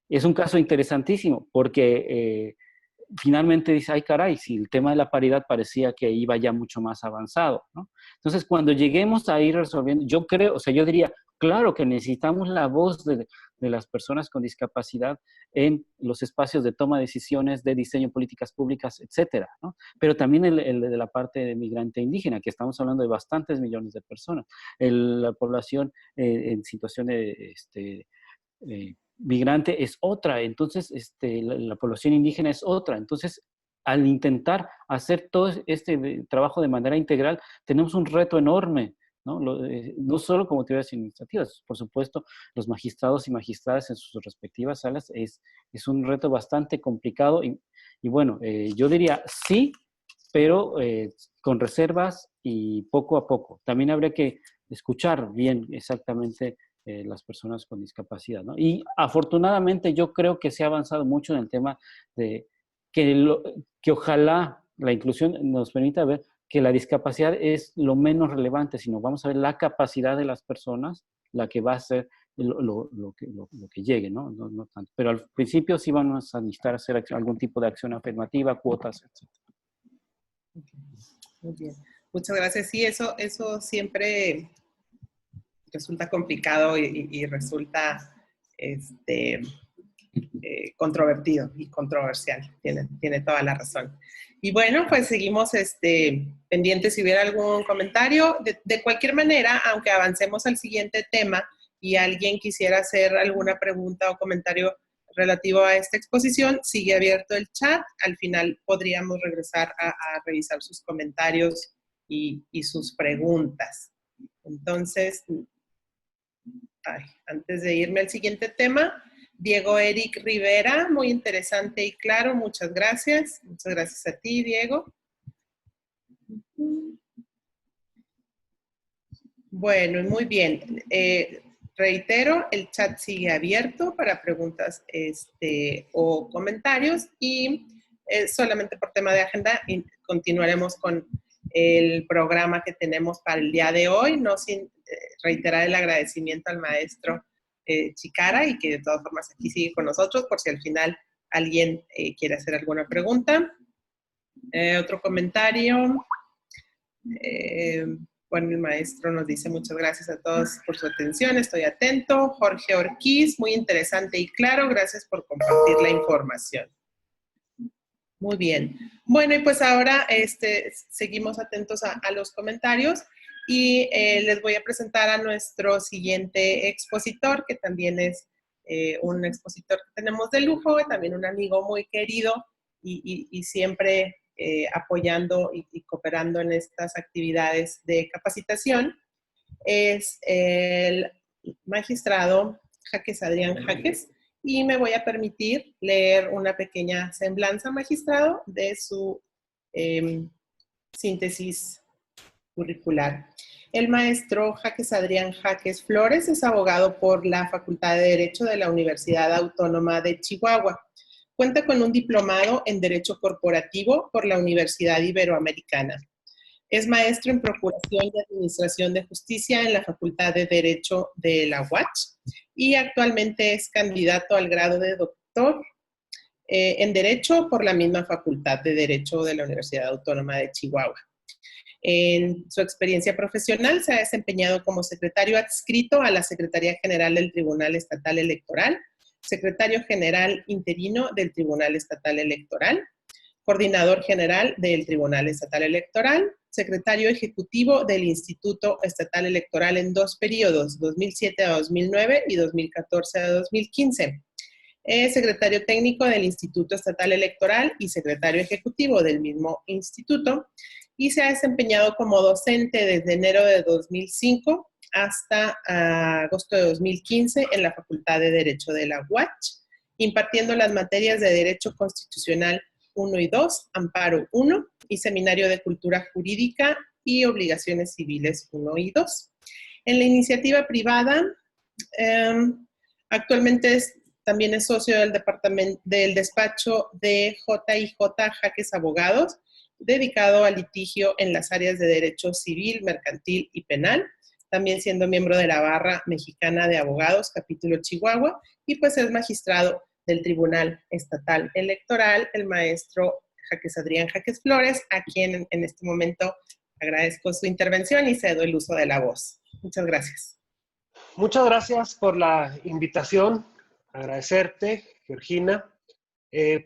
Es un caso interesantísimo porque finalmente dice, ay caray, si el tema de la paridad parecía que iba ya mucho más avanzado, ¿no? Entonces, cuando lleguemos a ir resolviendo, yo creo, o sea, yo diría, claro que necesitamos la voz de las personas con discapacidad en los espacios de toma de decisiones, de diseño de políticas públicas, etcétera, ¿no? Pero también el de la parte de migrante indígena, que estamos hablando de bastantes millones de personas, la población en situación de migrante es otra, entonces la población indígena es otra. Entonces, al intentar hacer todo este trabajo de manera integral, tenemos un reto enorme, ¿no? No solo como autoridades administrativas, por supuesto, los magistrados y magistradas en sus respectivas salas es un reto bastante complicado y bueno, yo diría sí, pero con reservas y poco a poco. También habría que escuchar bien exactamente las personas con discapacidad, ¿no? Y afortunadamente yo creo que se ha avanzado mucho en el tema de que ojalá la inclusión nos permita ver que la discapacidad es lo menos relevante, sino vamos a ver la capacidad de las personas, la que va a ser lo que llegue, ¿no? No tanto. Pero al principio sí vamos a necesitar hacer algún tipo de acción afirmativa, cuotas, etc. Muy bien. Muchas gracias. Sí, eso siempre resulta complicado y resulta controvertido y controversial. Tiene toda la razón. Y bueno, pues seguimos pendientes si hubiera algún comentario. De cualquier manera, aunque avancemos al siguiente tema y alguien quisiera hacer alguna pregunta o comentario relativo a esta exposición, sigue abierto el chat. Al final podríamos regresar a revisar sus comentarios y sus preguntas. Entonces, antes de irme al siguiente tema, Diego Eric Rivera, muy interesante y claro, muchas gracias. Muchas gracias a ti, Diego. Bueno, muy bien. Reitero, el chat sigue abierto para preguntas o comentarios y solamente por tema de agenda continuaremos con el programa que tenemos para el día de hoy, no sin reiterar el agradecimiento al maestro Chicara y que de todas formas aquí sigue con nosotros por si al final alguien quiere hacer alguna pregunta. Otro comentario. Bueno, el maestro nos dice muchas gracias a todos por su atención, estoy atento. Jorge Orquiz, muy interesante y claro, gracias por compartir la información. Muy bien. Bueno, y pues ahora seguimos atentos a los comentarios y les voy a presentar a nuestro siguiente expositor, que también es un expositor que tenemos de lujo, también un amigo muy querido y siempre apoyando y cooperando en estas actividades de capacitación. Es el magistrado Jaques Adrián Jaques. Y me voy a permitir leer una pequeña semblanza, magistrado, de su síntesis curricular. El maestro Jaques Adrián Jaques Flores es abogado por la Facultad de Derecho de la Universidad Autónoma de Chihuahua. Cuenta con un diplomado en Derecho Corporativo por la Universidad Iberoamericana. Es maestro en Procuración y Administración de Justicia en la Facultad de Derecho de la UACH y actualmente es candidato al grado de doctor en Derecho por la misma Facultad de Derecho de la Universidad Autónoma de Chihuahua. En su experiencia profesional se ha desempeñado como secretario adscrito a la Secretaría General del Tribunal Estatal Electoral, secretario general interino del Tribunal Estatal Electoral, coordinador general del Tribunal Estatal Electoral, secretario ejecutivo del Instituto Estatal Electoral en 2 periodos, 2007 a 2009 y 2014 a 2015. Es secretario técnico del Instituto Estatal Electoral y secretario ejecutivo del mismo instituto y se ha desempeñado como docente desde enero de 2005 hasta agosto de 2015 en la Facultad de Derecho de la UACH, impartiendo las materias de Derecho Constitucional 1 y 2, Amparo 1 y Seminario de Cultura Jurídica y Obligaciones Civiles 1 y 2. En la iniciativa privada, actualmente también es socio del despacho de J&J Jaques Abogados, dedicado al litigio en las áreas de Derecho Civil, Mercantil y Penal, también siendo miembro de la Barra Mexicana de Abogados, capítulo Chihuahua, y pues es magistrado del Tribunal Estatal Electoral, el maestro Jaques Adrián Jaques Flores, a quien en este momento agradezco su intervención y cedo el uso de la voz. Muchas gracias. Muchas gracias por la invitación. Agradecerte, Georgina,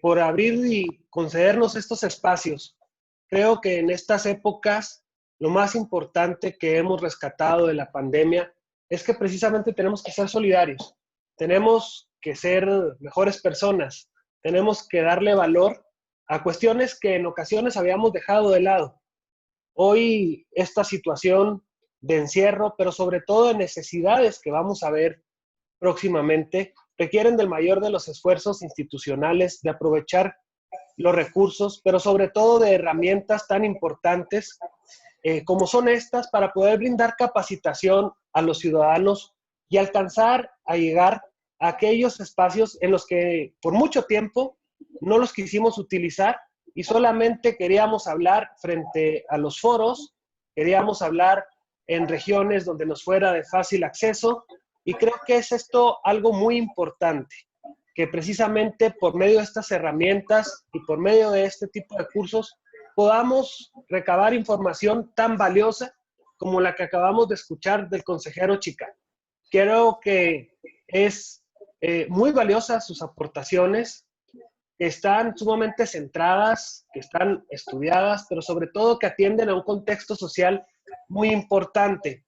por abrir y concedernos estos espacios. Creo que en estas épocas lo más importante que hemos rescatado de la pandemia es que precisamente tenemos que ser solidarios. Tenemos que ser mejores personas, tenemos que darle valor a cuestiones que en ocasiones habíamos dejado de lado. Hoy esta situación de encierro, pero sobre todo de necesidades que vamos a ver próximamente, requieren del mayor de los esfuerzos institucionales, de aprovechar los recursos, pero sobre todo de herramientas tan importantes como son estas para poder brindar capacitación a los ciudadanos y alcanzar a llegar a aquellos espacios en los que por mucho tiempo no los quisimos utilizar y solamente queríamos hablar frente a los foros, queríamos hablar en regiones donde nos fuera de fácil acceso y creo que es esto algo muy importante, que precisamente por medio de estas herramientas y por medio de este tipo de cursos podamos recabar información tan valiosa como la que acabamos de escuchar del consejero Chicán. Creo que es muy valiosa sus aportaciones, que están sumamente centradas, que están estudiadas, pero sobre todo que atienden a un contexto social muy importante.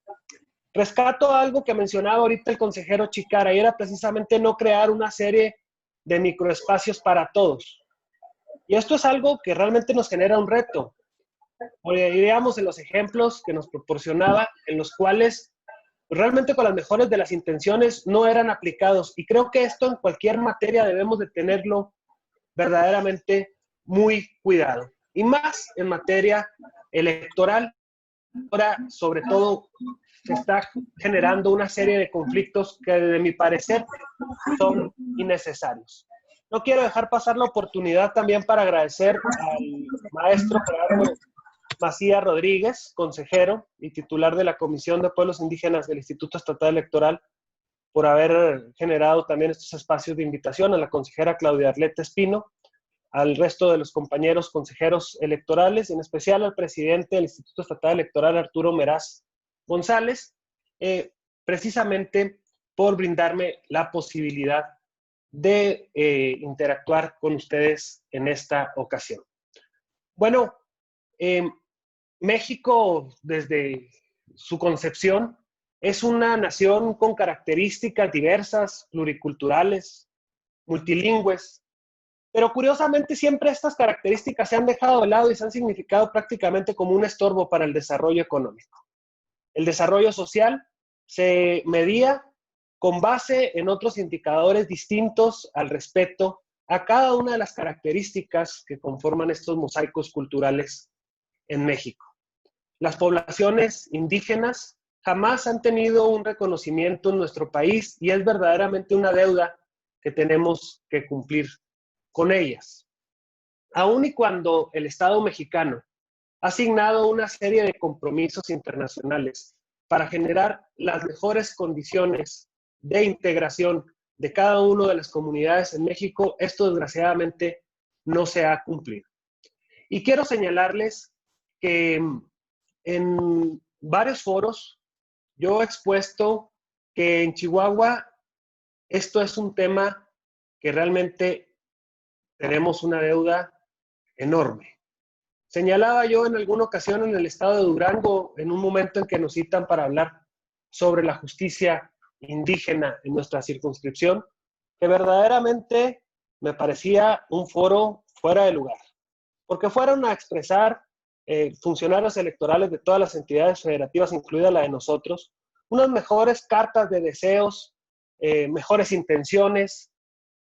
Rescato algo que mencionaba ahorita el consejero Chicara, y era precisamente no crear una serie de microespacios para todos. Y esto es algo que realmente nos genera un reto. Iríamos en los ejemplos que nos proporcionaba, en los cuales realmente con las mejores de las intenciones no eran aplicados. Y creo que esto en cualquier materia debemos de tenerlo verdaderamente muy cuidado. Y más en materia electoral, ahora sobre todo se está generando una serie de conflictos que de mi parecer son innecesarios. No quiero dejar pasar la oportunidad también para agradecer al maestro Gerardo Macías Rodríguez, consejero y titular de la Comisión de Pueblos Indígenas del Instituto Estatal Electoral, por haber generado también estos espacios de invitación, a la consejera Claudia Arleta Espino, al resto de los compañeros consejeros electorales, en especial al presidente del Instituto Estatal Electoral, Arturo Meraz González, precisamente por brindarme la posibilidad de interactuar con ustedes en esta ocasión. Bueno, México, desde su concepción, es una nación con características diversas, pluriculturales, multilingües, pero curiosamente siempre estas características se han dejado de lado y se han significado prácticamente como un estorbo para el desarrollo económico. El desarrollo social se medía con base en otros indicadores distintos al respecto a cada una de las características que conforman estos mosaicos culturales en México. Las poblaciones indígenas jamás han tenido un reconocimiento en nuestro país y es verdaderamente una deuda que tenemos que cumplir con ellas. Aun y cuando el Estado mexicano ha asignado una serie de compromisos internacionales para generar las mejores condiciones de integración de cada una de las comunidades en México, esto desgraciadamente no se ha cumplido. Y quiero señalarles que en varios foros yo he expuesto que en Chihuahua esto es un tema que realmente tenemos una deuda enorme. Señalaba yo en alguna ocasión en el estado de Durango, en un momento en que nos citan para hablar sobre la justicia indígena en nuestra circunscripción, que verdaderamente me parecía un foro fuera de lugar, porque fueron a expresar funcionarios electorales de todas las entidades federativas, incluida la de nosotros, unas mejores cartas de deseos, mejores intenciones,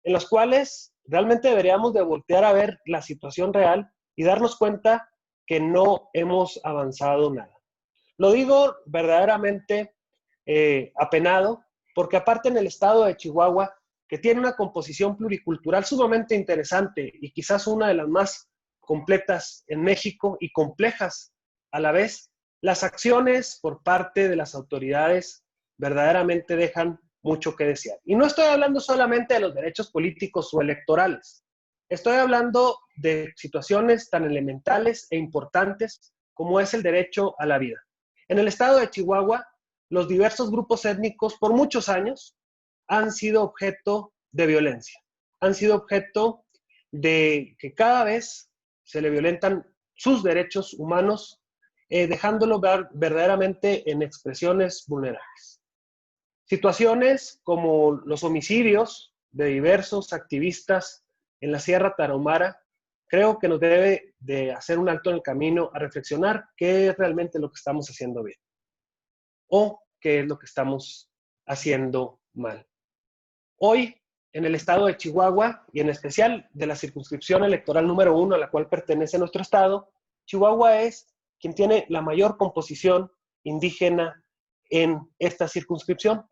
en las cuales realmente deberíamos de voltear a ver la situación real y darnos cuenta que no hemos avanzado nada. Lo digo verdaderamente apenado, porque aparte en el estado de Chihuahua, que tiene una composición pluricultural sumamente interesante y quizás una de las más completas en México y complejas a la vez, las acciones por parte de las autoridades verdaderamente dejan mucho que desear. Y no estoy hablando solamente de los derechos políticos o electorales, estoy hablando de situaciones tan elementales e importantes como es el derecho a la vida. En el estado de Chihuahua, los diversos grupos étnicos por muchos años han sido objeto de violencia, han sido objeto de que cada vez se le violentan sus derechos humanos, dejándolo verdaderamente en expresiones vulnerables. Situaciones como los homicidios de diversos activistas en la Sierra Tarahumara, creo que nos debe de hacer un alto en el camino a reflexionar qué es realmente lo que estamos haciendo bien o qué es lo que estamos haciendo mal. Hoy, en el estado de Chihuahua, y en especial de la circunscripción electoral número 1 a la cual pertenece nuestro estado, Chihuahua es quien tiene la mayor composición indígena en esta circunscripción,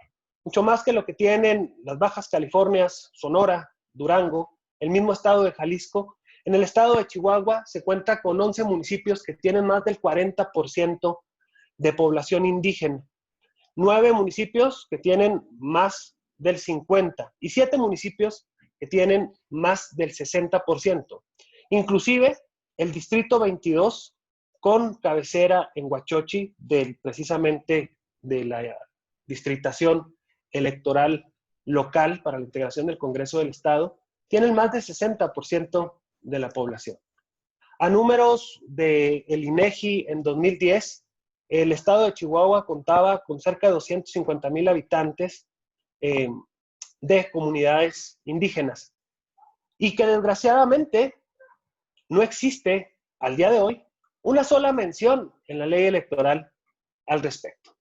mucho más que lo que tienen las Bajas Californias, Sonora, Durango, el mismo estado de Jalisco. En el estado de Chihuahua se cuenta con 11 municipios que tienen más del 40% de población indígena, 9 municipios que tienen más del 50% y 7 municipios que tienen más del 60%. Inclusive el distrito 22, con cabecera en Huachochi, precisamente de la distritación electoral local para la integración del Congreso del Estado, tienen más del 60% de la población. A números del INEGI en 2010, el estado de Chihuahua contaba con cerca de 250,000 habitantes de comunidades indígenas y que desgraciadamente no existe al día de hoy una sola mención en la ley electoral al respecto,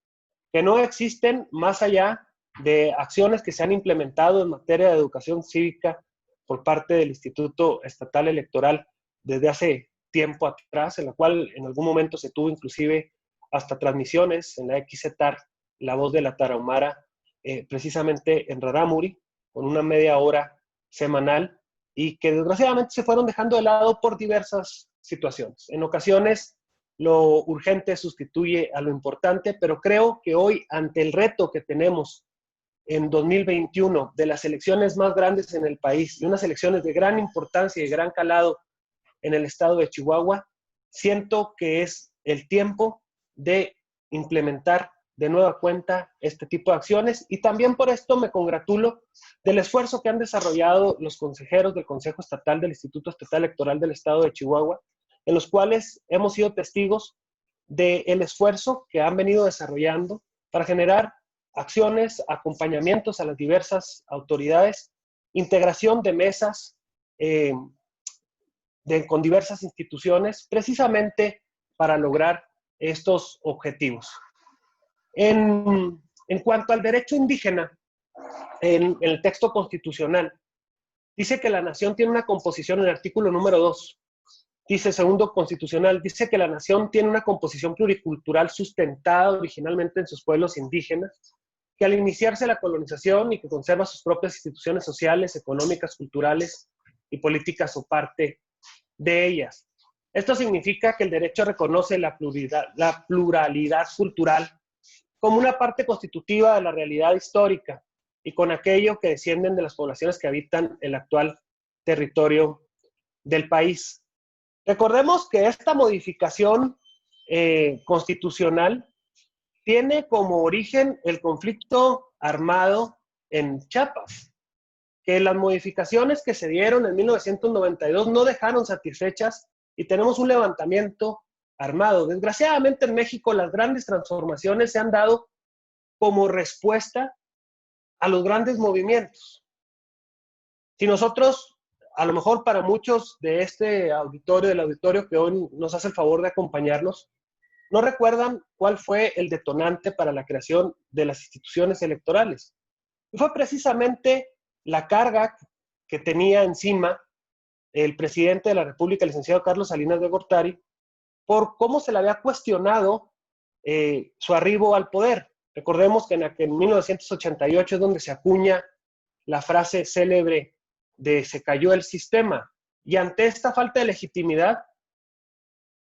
que no existen más allá de acciones que se han implementado en materia de educación cívica por parte del Instituto Estatal Electoral desde hace tiempo atrás, en la cual en algún momento se tuvo inclusive hasta transmisiones en la XCTAR, La Voz de la Tarahumara, precisamente en Rarámuri, con una media hora semanal, y que desgraciadamente se fueron dejando de lado por diversas situaciones. En ocasiones lo urgente sustituye a lo importante, pero creo que hoy, ante el reto que tenemos en 2021 de las elecciones más grandes en el país y unas elecciones de gran importancia y de gran calado en el estado de Chihuahua, siento que es el tiempo de implementar de nueva cuenta este tipo de acciones, y también por esto me congratulo del esfuerzo que han desarrollado los consejeros del Consejo Estatal del Instituto Estatal Electoral del estado de Chihuahua, en los cuales hemos sido testigos del esfuerzo que han venido desarrollando para generar acciones, acompañamientos a las diversas autoridades, integración de mesas con diversas instituciones, precisamente para lograr estos objetivos. En cuanto al derecho indígena, en el texto constitucional, dice que la nación tiene una composición, en el artículo número 2, dice, segundo constitucional, dice que la nación tiene una composición pluricultural sustentada originalmente en sus pueblos indígenas, que al iniciarse la colonización y que conserva sus propias instituciones sociales, económicas, culturales y políticas o parte de ellas. Esto significa que el derecho reconoce la pluralidad cultural como una parte constitutiva de la realidad histórica y con aquello que descienden de las poblaciones que habitan el actual territorio del país. Recordemos que esta modificación constitucional tiene como origen el conflicto armado en Chiapas, que las modificaciones que se dieron en 1992 no dejaron satisfechas y tenemos un levantamiento armado. Desgraciadamente en México las grandes transformaciones se han dado como respuesta a los grandes movimientos. Si nosotros, a lo mejor para muchos de este auditorio, del auditorio que hoy nos hace el favor de acompañarnos, no recuerdan cuál fue el detonante para la creación de las instituciones electorales. Y fue precisamente la carga que tenía encima el presidente de la República, el licenciado Carlos Salinas de Gortari, por cómo se le había cuestionado su arribo al poder. Recordemos que en 1988 es donde se acuña la frase célebre de "se cayó el sistema", y ante esta falta de legitimidad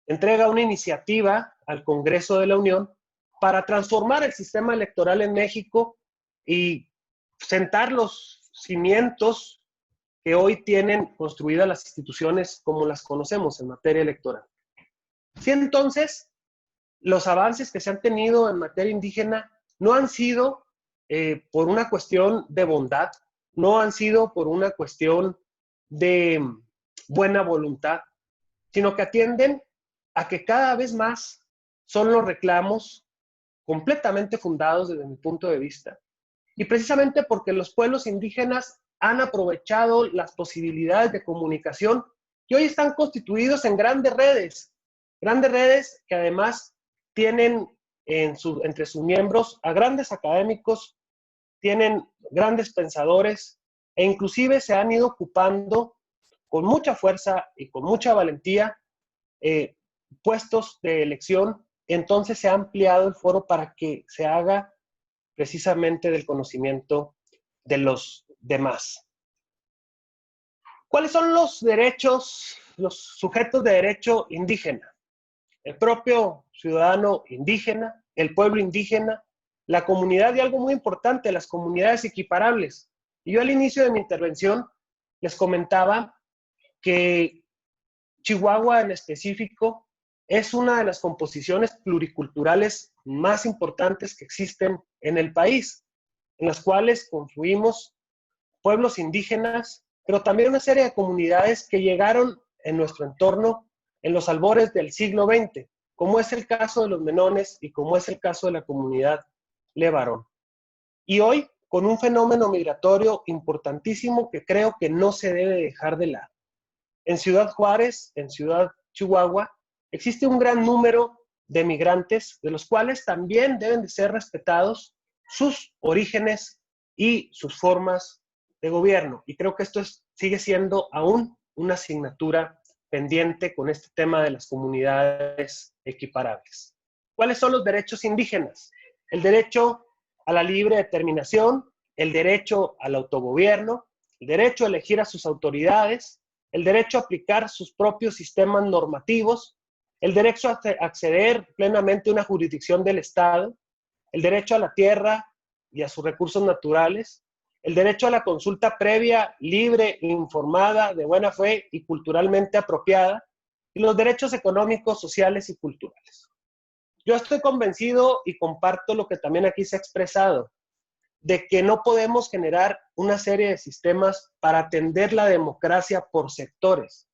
entrega una iniciativa al Congreso de la Unión para transformar el sistema electoral en México y sentar los cimientos que hoy tienen construidas las instituciones como las conocemos en materia electoral. Sí, entonces, los avances que se han tenido en materia indígena no han sido por una cuestión de bondad, no han sido por una cuestión de buena voluntad, sino que atienden a que cada vez más son los reclamos completamente fundados desde mi punto de vista. Y precisamente porque los pueblos indígenas han aprovechado las posibilidades de comunicación y hoy están constituidos en grandes redes que además tienen entre sus miembros a grandes académicos, tienen grandes pensadores e inclusive se han ido ocupando con mucha fuerza y con mucha valentía puestos de elección. Entonces se ha ampliado el foro para que se haga precisamente del conocimiento de los demás. ¿Cuáles son los derechos, los sujetos de derecho indígena? El propio ciudadano indígena, el pueblo indígena, la comunidad y algo muy importante, las comunidades equiparables. Y yo al inicio de mi intervención les comentaba que Chihuahua en específico es una de las composiciones pluriculturales más importantes que existen en el país, en las cuales confluimos pueblos indígenas, pero también una serie de comunidades que llegaron en nuestro entorno en los albores del siglo XX, como es el caso de los menones y como es el caso de la comunidad Levarón. Y hoy, con un fenómeno migratorio importantísimo que creo que no se debe dejar de lado. En Ciudad Juárez, en Ciudad Chihuahua, existe un gran número de migrantes, de los cuales también deben de ser respetados sus orígenes y sus formas de gobierno. Y creo que esto sigue siendo aún una asignatura pendiente con este tema de las comunidades equiparables. ¿Cuáles son los derechos indígenas? El derecho a la libre determinación, el derecho al autogobierno, el derecho a elegir a sus autoridades, el derecho a aplicar sus propios sistemas normativos, el derecho a acceder plenamente a una jurisdicción del Estado, el derecho a la tierra, y a sus recursos naturales, el derecho a la consulta previa, libre, informada, de buena fe y culturalmente apropiada, y los derechos económicos, sociales y culturales. Yo estoy convencido y comparto lo que también aquí se ha expresado, de que no podemos generar una serie de sistemas para atender la democracia por sectores.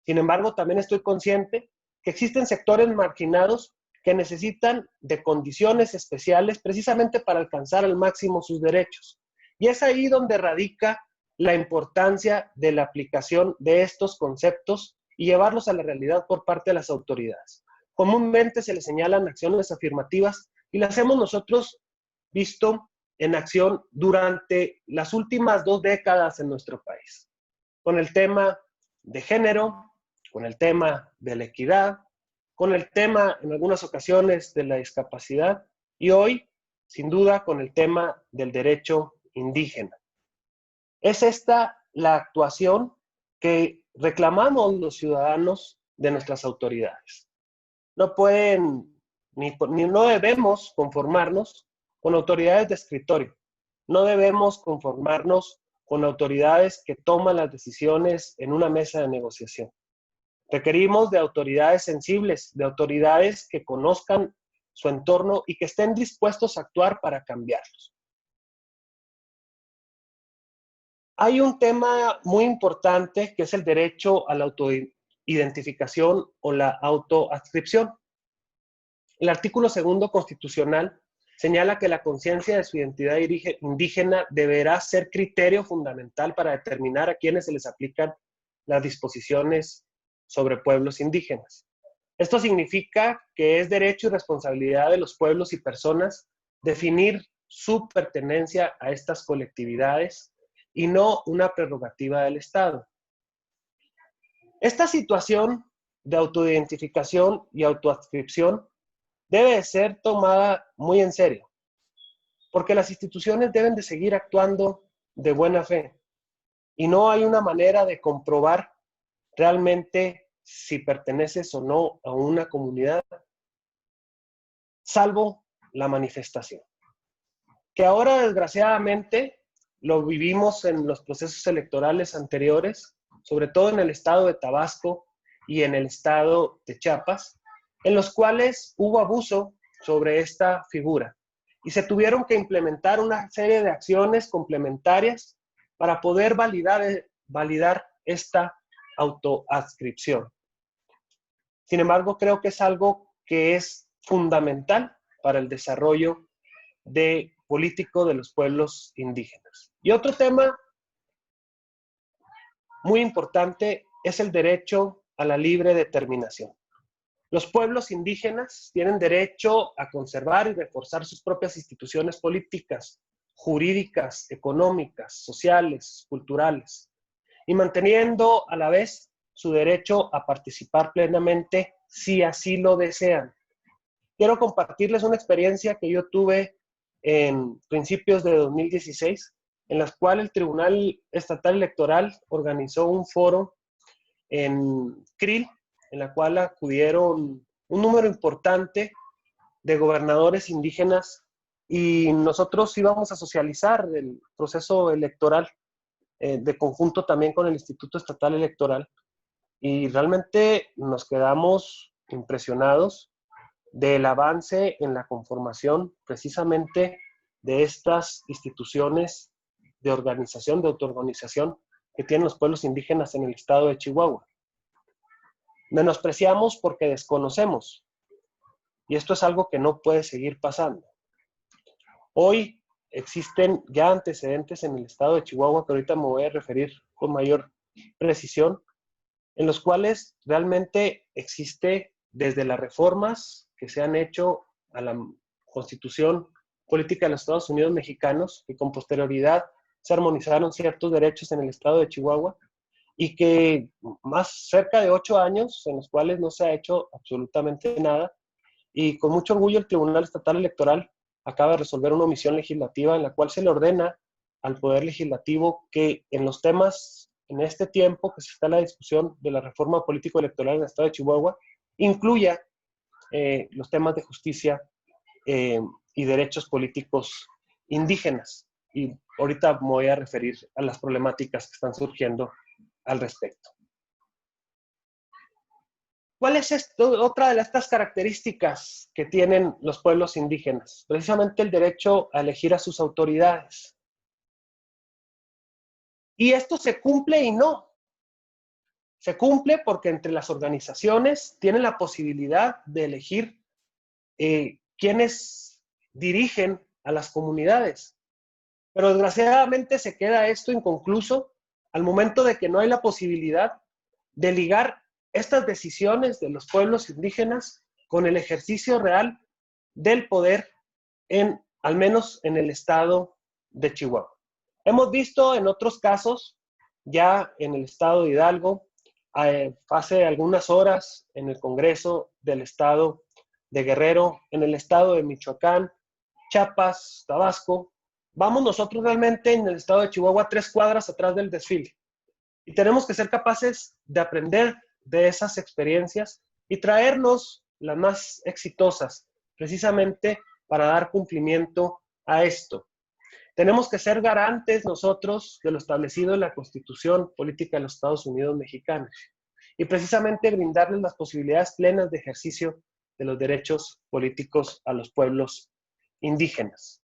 Sin embargo, también estoy consciente que existen sectores marginados que necesitan de condiciones especiales precisamente para alcanzar al máximo sus derechos. Y es ahí donde radica la importancia de la aplicación de estos conceptos y llevarlos a la realidad por parte de las autoridades. Comúnmente se les señalan acciones afirmativas y las hemos nosotros visto en acción durante las últimas 2 décadas en nuestro país, con el tema de género, con el tema de la equidad, con el tema, en algunas ocasiones, de la discapacidad, y hoy, sin duda, con el tema del derecho indígena. Es esta la actuación que reclamamos los ciudadanos de nuestras autoridades. No pueden, ni no debemos conformarnos con autoridades de escritorio. No debemos conformarnos con autoridades que toman las decisiones en una mesa de negociación. Requerimos de autoridades sensibles, de autoridades que conozcan su entorno y que estén dispuestos a actuar para cambiarlos. Hay un tema muy importante que es el derecho a la autoidentificación o la autoadscripción. El artículo 2 constitucional señala que la conciencia de su identidad indígena deberá ser criterio fundamental para determinar a quienes se les aplican las disposiciones sobre pueblos indígenas. Esto significa que es derecho y responsabilidad de los pueblos y personas definir su pertenencia a estas colectividades y no una prerrogativa del Estado. Esta situación de autoidentificación y autoadscripción debe de ser tomada muy en serio, porque las instituciones deben de seguir actuando de buena fe y no hay una manera de comprobar realmente si perteneces o no a una comunidad, salvo la manifestación. Que ahora, desgraciadamente, lo vivimos en los procesos electorales anteriores, sobre todo en el estado de Tabasco y en el estado de Chiapas, en los cuales hubo abuso sobre esta figura y se tuvieron que implementar una serie de acciones complementarias para poder validar esta autoadscripción. Sin embargo, creo que es algo que es fundamental para el desarrollo político de los pueblos indígenas. Y otro tema muy importante es el derecho a la libre determinación. Los pueblos indígenas tienen derecho a conservar y reforzar sus propias instituciones políticas, jurídicas, económicas, sociales, culturales, y manteniendo a la vez su derecho a participar plenamente si así lo desean. Quiero compartirles una experiencia que yo tuve en principios de 2016, en la cual el Tribunal Estatal Electoral organizó un foro en Krill, en la cual acudieron un número importante de gobernadores indígenas y nosotros íbamos a socializar el proceso electoral de conjunto también con el Instituto Estatal Electoral y realmente nos quedamos impresionados del avance en la conformación precisamente de estas instituciones de organización, de autoorganización que tienen los pueblos indígenas en el estado de Chihuahua. Menospreciamos porque desconocemos. Y esto es algo que no puede seguir pasando. Hoy existen ya antecedentes en el estado de Chihuahua, que ahorita me voy a referir con mayor precisión, en los cuales realmente existe desde las reformas que se han hecho a la Constitución Política de los Estados Unidos Mexicanos, que con posterioridad se armonizaron ciertos derechos en el estado de Chihuahua, y que más cerca de 8 años en los cuales no se ha hecho absolutamente nada. Y con mucho orgullo el Tribunal Estatal Electoral acaba de resolver una omisión legislativa en la cual se le ordena al Poder Legislativo que en los temas, en este tiempo que se está en la discusión de la reforma político-electoral en el estado de Chihuahua, incluya los temas de justicia y derechos políticos indígenas. Y ahorita me voy a referir a las problemáticas que están surgiendo al respecto. ¿Cuál es otra de estas características que tienen los pueblos indígenas? Precisamente el derecho a elegir a sus autoridades. Y esto se cumple y no. Se cumple porque entre las organizaciones tienen la posibilidad de elegir quienes dirigen a las comunidades. Pero desgraciadamente se queda esto inconcluso al momento de que no hay la posibilidad de ligar estas decisiones de los pueblos indígenas con el ejercicio real del poder al menos en el estado de Chihuahua. Hemos visto en otros casos, ya en el estado de Hidalgo, hace algunas horas en el Congreso del estado de Guerrero, en el estado de Michoacán, Chiapas, Tabasco. Vamos nosotros realmente en el estado de Chihuahua 3 cuadras atrás del desfile. Y tenemos que ser capaces de aprender de esas experiencias y traernos las más exitosas, precisamente para dar cumplimiento a esto. Tenemos que ser garantes nosotros de lo establecido en la Constitución Política de los Estados Unidos Mexicanos y precisamente brindarles las posibilidades plenas de ejercicio de los derechos políticos a los pueblos indígenas.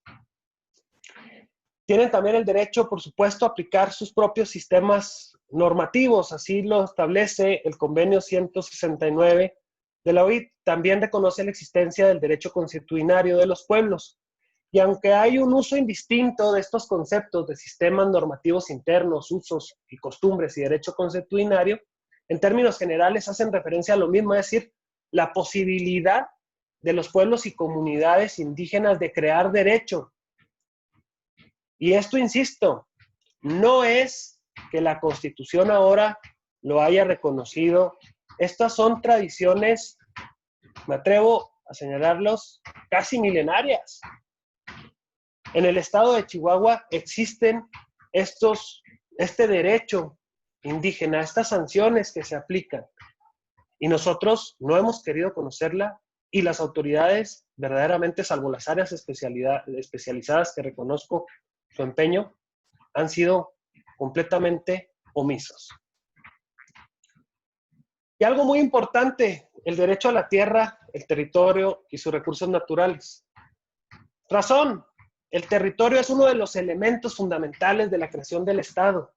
Tienen también el derecho, por supuesto, a aplicar sus propios sistemas normativos, así lo establece el convenio 169 de la OIT. También reconoce la existencia del derecho consuetudinario de los pueblos. Y aunque hay un uso indistinto de estos conceptos de sistemas normativos internos, usos y costumbres y derecho consuetudinario, en términos generales hacen referencia a lo mismo, es decir, la posibilidad de los pueblos y comunidades indígenas de crear derecho. Y esto, insisto, no es que la Constitución ahora lo haya reconocido. Estas son tradiciones, me atrevo a señalarlos, casi milenarias. En el estado de Chihuahua existen este derecho indígena, estas sanciones que se aplican. Y nosotros no hemos querido conocerla y las autoridades, verdaderamente, salvo las áreas especializadas que reconozco su empeño, han sido completamente omisos. Y algo muy importante, el derecho a la tierra, el territorio y sus recursos naturales. Razón, el territorio es uno de los elementos fundamentales de la creación del Estado.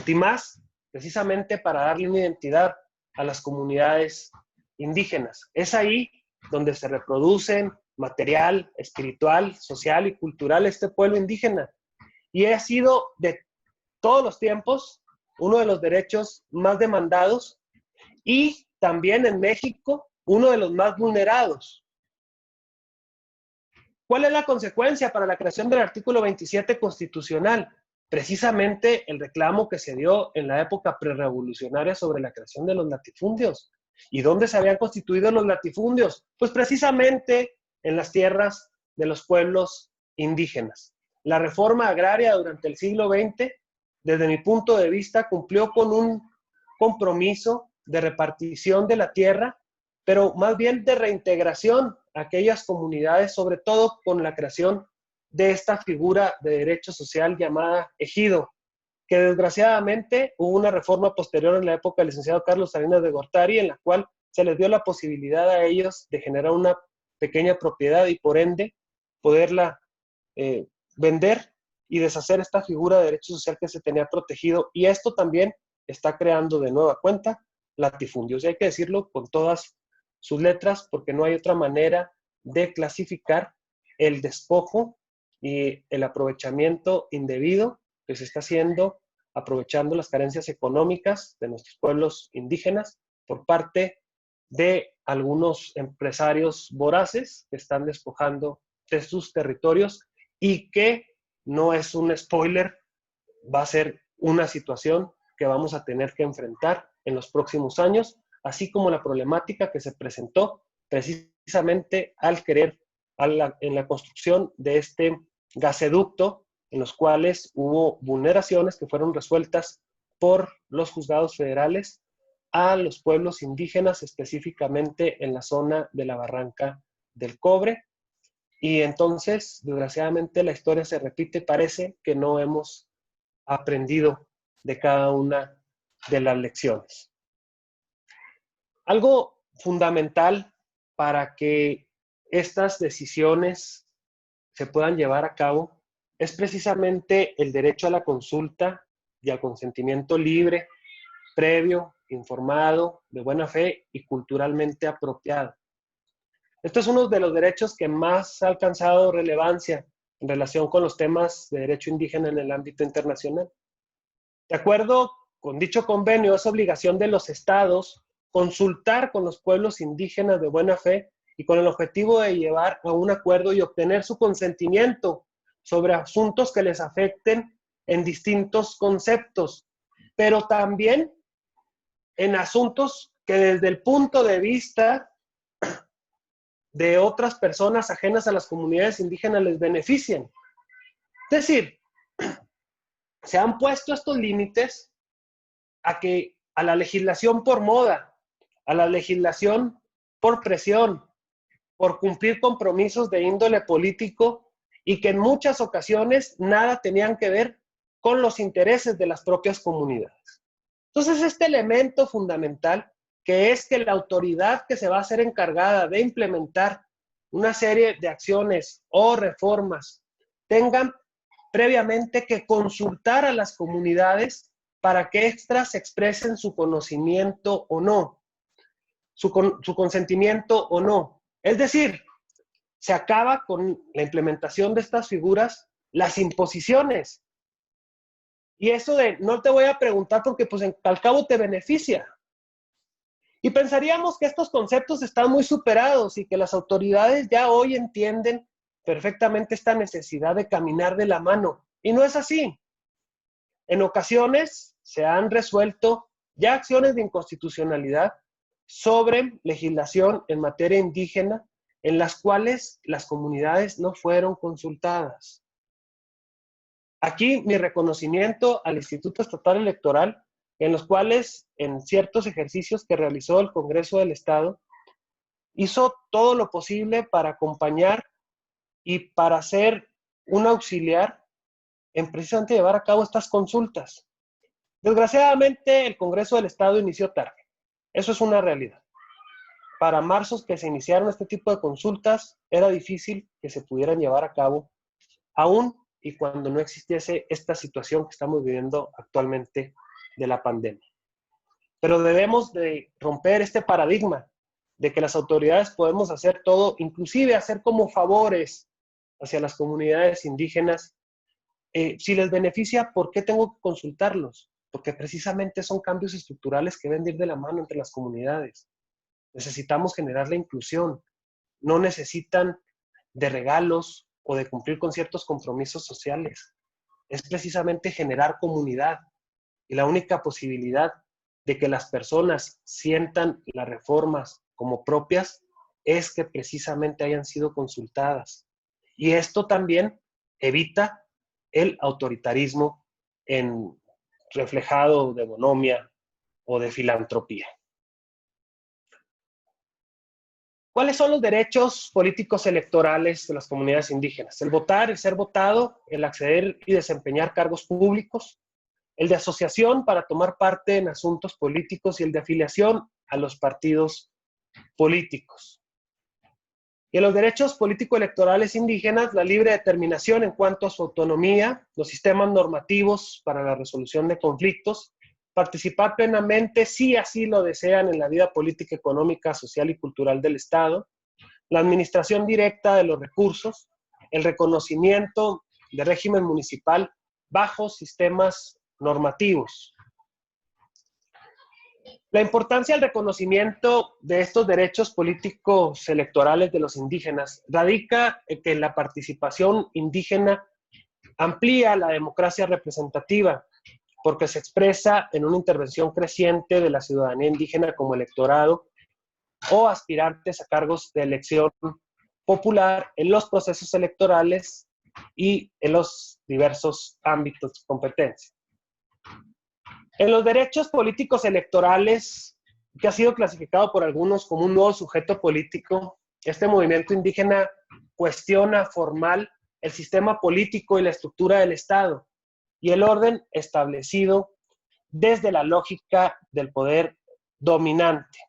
Y más, precisamente para darle una identidad a las comunidades indígenas. Es ahí donde se reproducen material, espiritual, social y cultural este pueblo indígena. Y ha sido de todos los tiempos uno de los derechos más demandados y también en México uno de los más vulnerados. ¿Cuál es la consecuencia para la creación del artículo 27 constitucional? Precisamente el reclamo que se dio en la época prerrevolucionaria sobre la creación de los latifundios. ¿Y dónde se habían constituido los latifundios? Pues precisamente en las tierras de los pueblos indígenas. La reforma agraria durante el siglo XX, desde mi punto de vista, cumplió con un compromiso de repartición de la tierra, pero más bien de reintegración a aquellas comunidades, sobre todo con la creación de esta figura de derecho social llamada ejido, que desgraciadamente hubo una reforma posterior en la época del licenciado Carlos Salinas de Gortari, en la cual se les dio la posibilidad a ellos de generar una pequeña propiedad y por ende poderla vender y deshacer esta figura de derecho social que se tenía protegido. Y esto también está creando de nueva cuenta latifundios. Y hay que decirlo con todas sus letras porque no hay otra manera de clasificar el despojo y el aprovechamiento indebido que se está haciendo, aprovechando las carencias económicas de nuestros pueblos indígenas por parte de algunos empresarios voraces que están despojando de sus territorios y que, no es un spoiler, va a ser una situación que vamos a tener que enfrentar en los próximos años, así como la problemática que se presentó precisamente al querer en la construcción de este gasoducto, en los cuales hubo vulneraciones que fueron resueltas por los juzgados federales a los pueblos indígenas, específicamente en la zona de la Barranca del Cobre. y entonces, desgraciadamente, la historia se repite. Parece que no hemos aprendido de cada una de las lecciones. Algo fundamental para que estas decisiones se puedan llevar a cabo es precisamente el derecho a la consulta y al consentimiento libre, previo, informado, de buena fe y culturalmente apropiado. Este es uno de los derechos que más ha alcanzado relevancia en relación con los temas de derecho indígena en el ámbito internacional. De acuerdo con dicho convenio, es obligación de los estados consultar con los pueblos indígenas de buena fe y con el objetivo de llevar a un acuerdo y obtener su consentimiento sobre asuntos que les afecten en distintos conceptos, pero también en asuntos que desde el punto de vista de otras personas ajenas a las comunidades indígenas les beneficien. Es decir, se han puesto estos límites a la legislación por moda, a la legislación por presión, por cumplir compromisos de índole político y que en muchas ocasiones nada tenían que ver con los intereses de las propias comunidades. Entonces, este elemento fundamental, que es que la autoridad que se va a ser encargada de implementar una serie de acciones o reformas tengan previamente que consultar a las comunidades para que éstas expresen su conocimiento o no, su consentimiento o no. Es decir, se acaba con la implementación de estas figuras las imposiciones. Y eso de no te voy a preguntar porque pues al cabo te beneficia. Y pensaríamos que estos conceptos están muy superados y que las autoridades ya hoy entienden perfectamente esta necesidad de caminar de la mano. Y no es así. En ocasiones se han resuelto ya acciones de inconstitucionalidad sobre legislación en materia indígena en las cuales las comunidades no fueron consultadas. Aquí mi reconocimiento al Instituto Estatal Electoral, en los cuales en ciertos ejercicios que realizó el Congreso del Estado, hizo todo lo posible para acompañar y para ser un auxiliar en precisamente llevar a cabo estas consultas. Desgraciadamente, el Congreso del Estado inició tarde. Eso es una realidad. Para marzo que se iniciaron este tipo de consultas, era difícil que se pudieran llevar a cabo, aún y cuando no existiese esta situación que estamos viviendo actualmente de la pandemia. Pero debemos de romper este paradigma de que las autoridades podemos hacer todo, inclusive hacer como favores hacia las comunidades indígenas. Si les beneficia, ¿por qué tengo que consultarlos? Porque precisamente son cambios estructurales que deben ir de la mano entre las comunidades. Necesitamos generar la inclusión. No necesitan de regalos o de cumplir con ciertos compromisos sociales. Es precisamente generar comunidad. Y la única posibilidad de que las personas sientan las reformas como propias es que precisamente hayan sido consultadas. Y esto también evita el autoritarismo reflejado de bonomia o de filantropía. ¿Cuáles son los derechos políticos electorales de las comunidades indígenas? El votar, el ser votado, el acceder y desempeñar cargos públicos, el de asociación para tomar parte en asuntos políticos y el de afiliación a los partidos políticos. Y en los derechos político-electorales indígenas, la libre determinación en cuanto a su autonomía, los sistemas normativos para la resolución de conflictos, participar plenamente, si así lo desean, en la vida política, económica, social y cultural del Estado, la administración directa de los recursos, el reconocimiento de régimen municipal bajo sistemas normativos. La importancia del reconocimiento de estos derechos políticos electorales de los indígenas radica en que la participación indígena amplía la democracia representativa, porque se expresa en una intervención creciente de la ciudadanía indígena como electorado o aspirantes a cargos de elección popular en los procesos electorales y en los diversos ámbitos de competencia. En los derechos políticos electorales, que ha sido clasificado por algunos como un nuevo sujeto político, este movimiento indígena cuestiona formal el sistema político y la estructura del Estado y el orden establecido desde la lógica del poder dominante.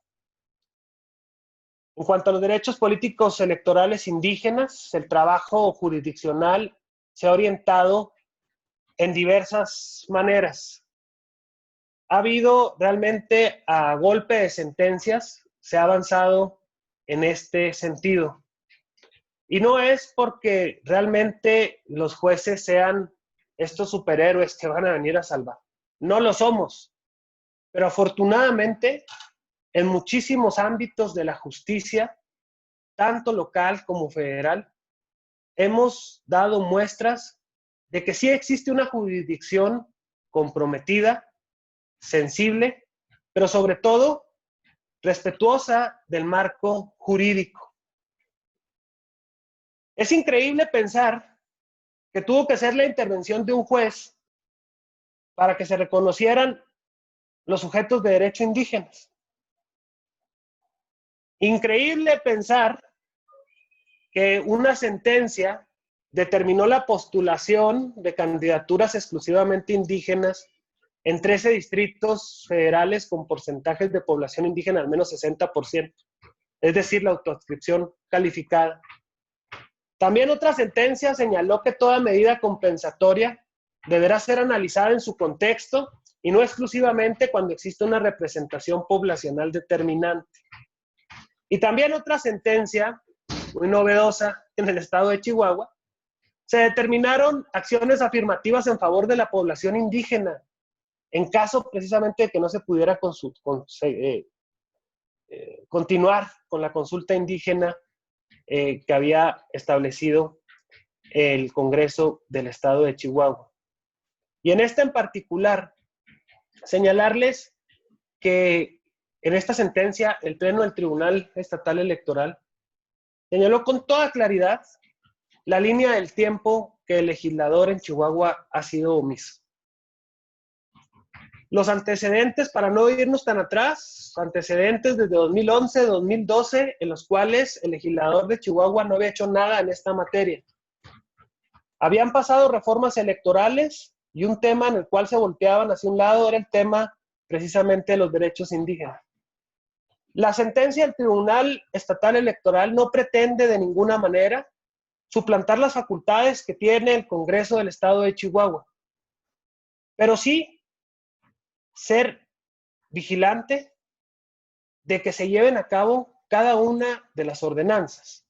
En cuanto a los derechos políticos electorales indígenas, el trabajo jurisdiccional se ha orientado en diversas maneras. Ha habido realmente, a golpe de sentencias, se ha avanzado en este sentido. Y no es porque realmente los jueces sean estos superhéroes que van a venir a salvar. No lo somos. Pero afortunadamente, en muchísimos ámbitos de la justicia, tanto local como federal, hemos dado muestras de que sí existe una jurisdicción comprometida, sensible, pero sobre todo respetuosa del marco jurídico. Es increíble pensar que tuvo que ser la intervención de un juez para que se reconocieran los sujetos de derecho indígenas. Increíble pensar que una sentencia determinó la postulación de candidaturas exclusivamente indígenas en 13 distritos federales con porcentajes de población indígena al menos 60%, es decir, la autoadscripción calificada. También otra sentencia señaló que toda medida compensatoria deberá ser analizada en su contexto y no exclusivamente cuando existe una representación poblacional determinante. Y también otra sentencia muy novedosa en el estado de Chihuahua, se determinaron acciones afirmativas en favor de la población indígena, en caso precisamente de que no se pudiera continuar con la consulta indígena que había establecido el Congreso del Estado de Chihuahua. Y en esta en particular, señalarles que en esta sentencia el Pleno del Tribunal Estatal Electoral señaló con toda claridad la línea del tiempo que el legislador en Chihuahua ha sido omiso. Los antecedentes, para no irnos tan atrás, antecedentes desde 2011, 2012, en los cuales el legislador de Chihuahua no había hecho nada en esta materia. Habían pasado reformas electorales y un tema en el cual se volteaban hacia un lado era el tema precisamente de los derechos indígenas. La sentencia del Tribunal Estatal Electoral no pretende de ninguna manera suplantar las facultades que tiene el Congreso del Estado de Chihuahua, pero sí ser vigilante de que se lleven a cabo cada una de las ordenanzas.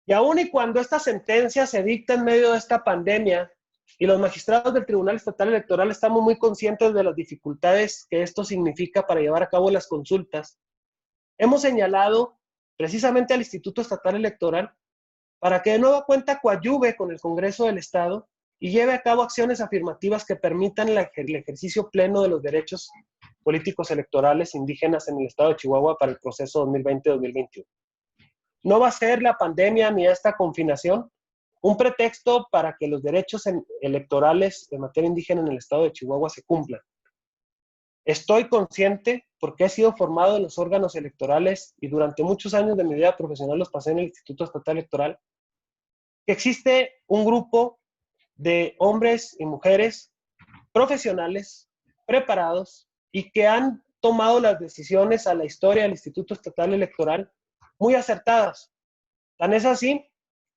Y aun y cuando esta sentencia se dicta en medio de esta pandemia y los magistrados del Tribunal Estatal Electoral estamos muy conscientes de las dificultades que esto significa para llevar a cabo las consultas, hemos señalado precisamente al Instituto Estatal Electoral para que de nueva cuenta coadyuve con el Congreso del Estado y lleve a cabo acciones afirmativas que permitan el ejercicio pleno de los derechos políticos electorales indígenas en el Estado de Chihuahua para el proceso 2020-2021. No va a ser la pandemia ni esta confinación un pretexto para que los derechos electorales de materia indígena en el Estado de Chihuahua se cumplan. Estoy consciente, porque he sido formado en los órganos electorales y durante muchos años de mi vida profesional los pasé en el Instituto Estatal Electoral, que existe un grupo de hombres y mujeres profesionales, preparados y que han tomado las decisiones a la historia del Instituto Estatal Electoral muy acertadas. Tan es así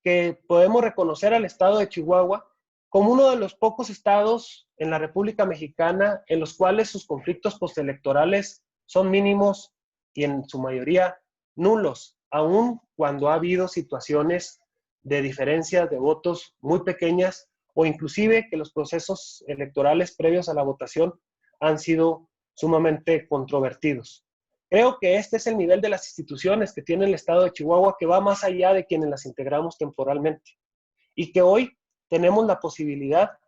que podemos reconocer al estado de Chihuahua como uno de los pocos estados en la República Mexicana en los cuales sus conflictos postelectorales son mínimos y en su mayoría nulos, aun cuando ha habido situaciones de diferencias de votos muy pequeñas o inclusive que los procesos electorales previos a la votación han sido sumamente controvertidos. Creo que este es el nivel de las instituciones que tiene el estado de Chihuahua, que va más allá de quienes las integramos temporalmente y que hoy tenemos la posibilidad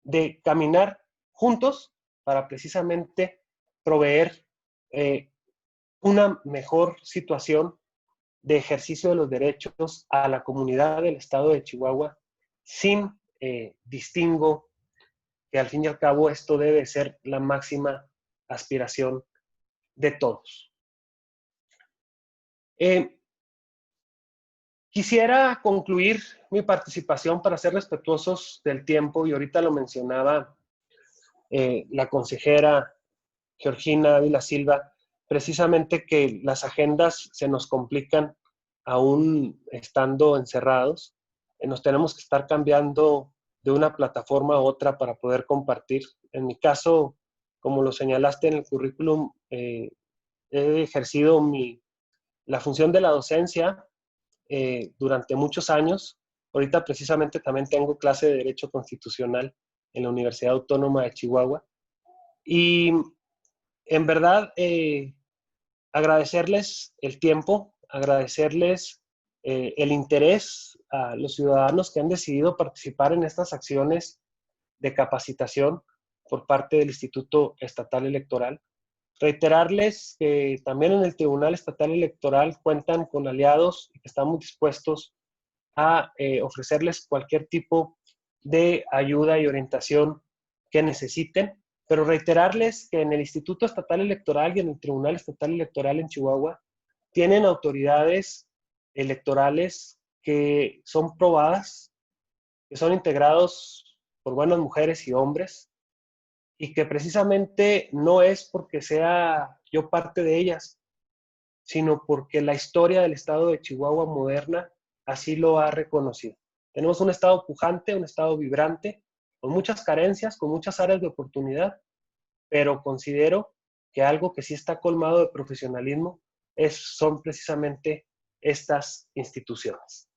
de caminar juntos para precisamente proveer una mejor situación de ejercicio de los derechos a la comunidad del estado de Chihuahua sin distingo, que al fin y al cabo esto debe ser la máxima aspiración de todos. Quisiera concluir mi participación para ser respetuosos del tiempo, y ahorita lo mencionaba la consejera Georgina Ávila Silva, precisamente que las agendas se nos complican aún estando encerrados. Nos tenemos que estar cambiando de una plataforma a otra para poder compartir. En mi caso, como lo señalaste en el currículum, he ejercido la función de la docencia durante muchos años. Ahorita precisamente también tengo clase de Derecho Constitucional en la Universidad Autónoma de Chihuahua. Y en verdad, agradecerles el tiempo, agradecerles el interés a los ciudadanos que han decidido participar en estas acciones de capacitación por parte del Instituto Estatal Electoral. Reiterarles que también en el Tribunal Estatal Electoral cuentan con aliados y que estamos dispuestos a ofrecerles cualquier tipo de ayuda y orientación que necesiten, pero reiterarles que en el Instituto Estatal Electoral y en el Tribunal Estatal Electoral en Chihuahua tienen autoridades electorales que son probadas, que son integrados por buenas mujeres y hombres, y que precisamente no es porque sea yo parte de ellas, sino porque la historia del estado de Chihuahua moderna así lo ha reconocido. Tenemos un estado pujante, un estado vibrante, con muchas carencias, con muchas áreas de oportunidad, pero considero que algo que sí está colmado de profesionalismo son precisamente estas instituciones.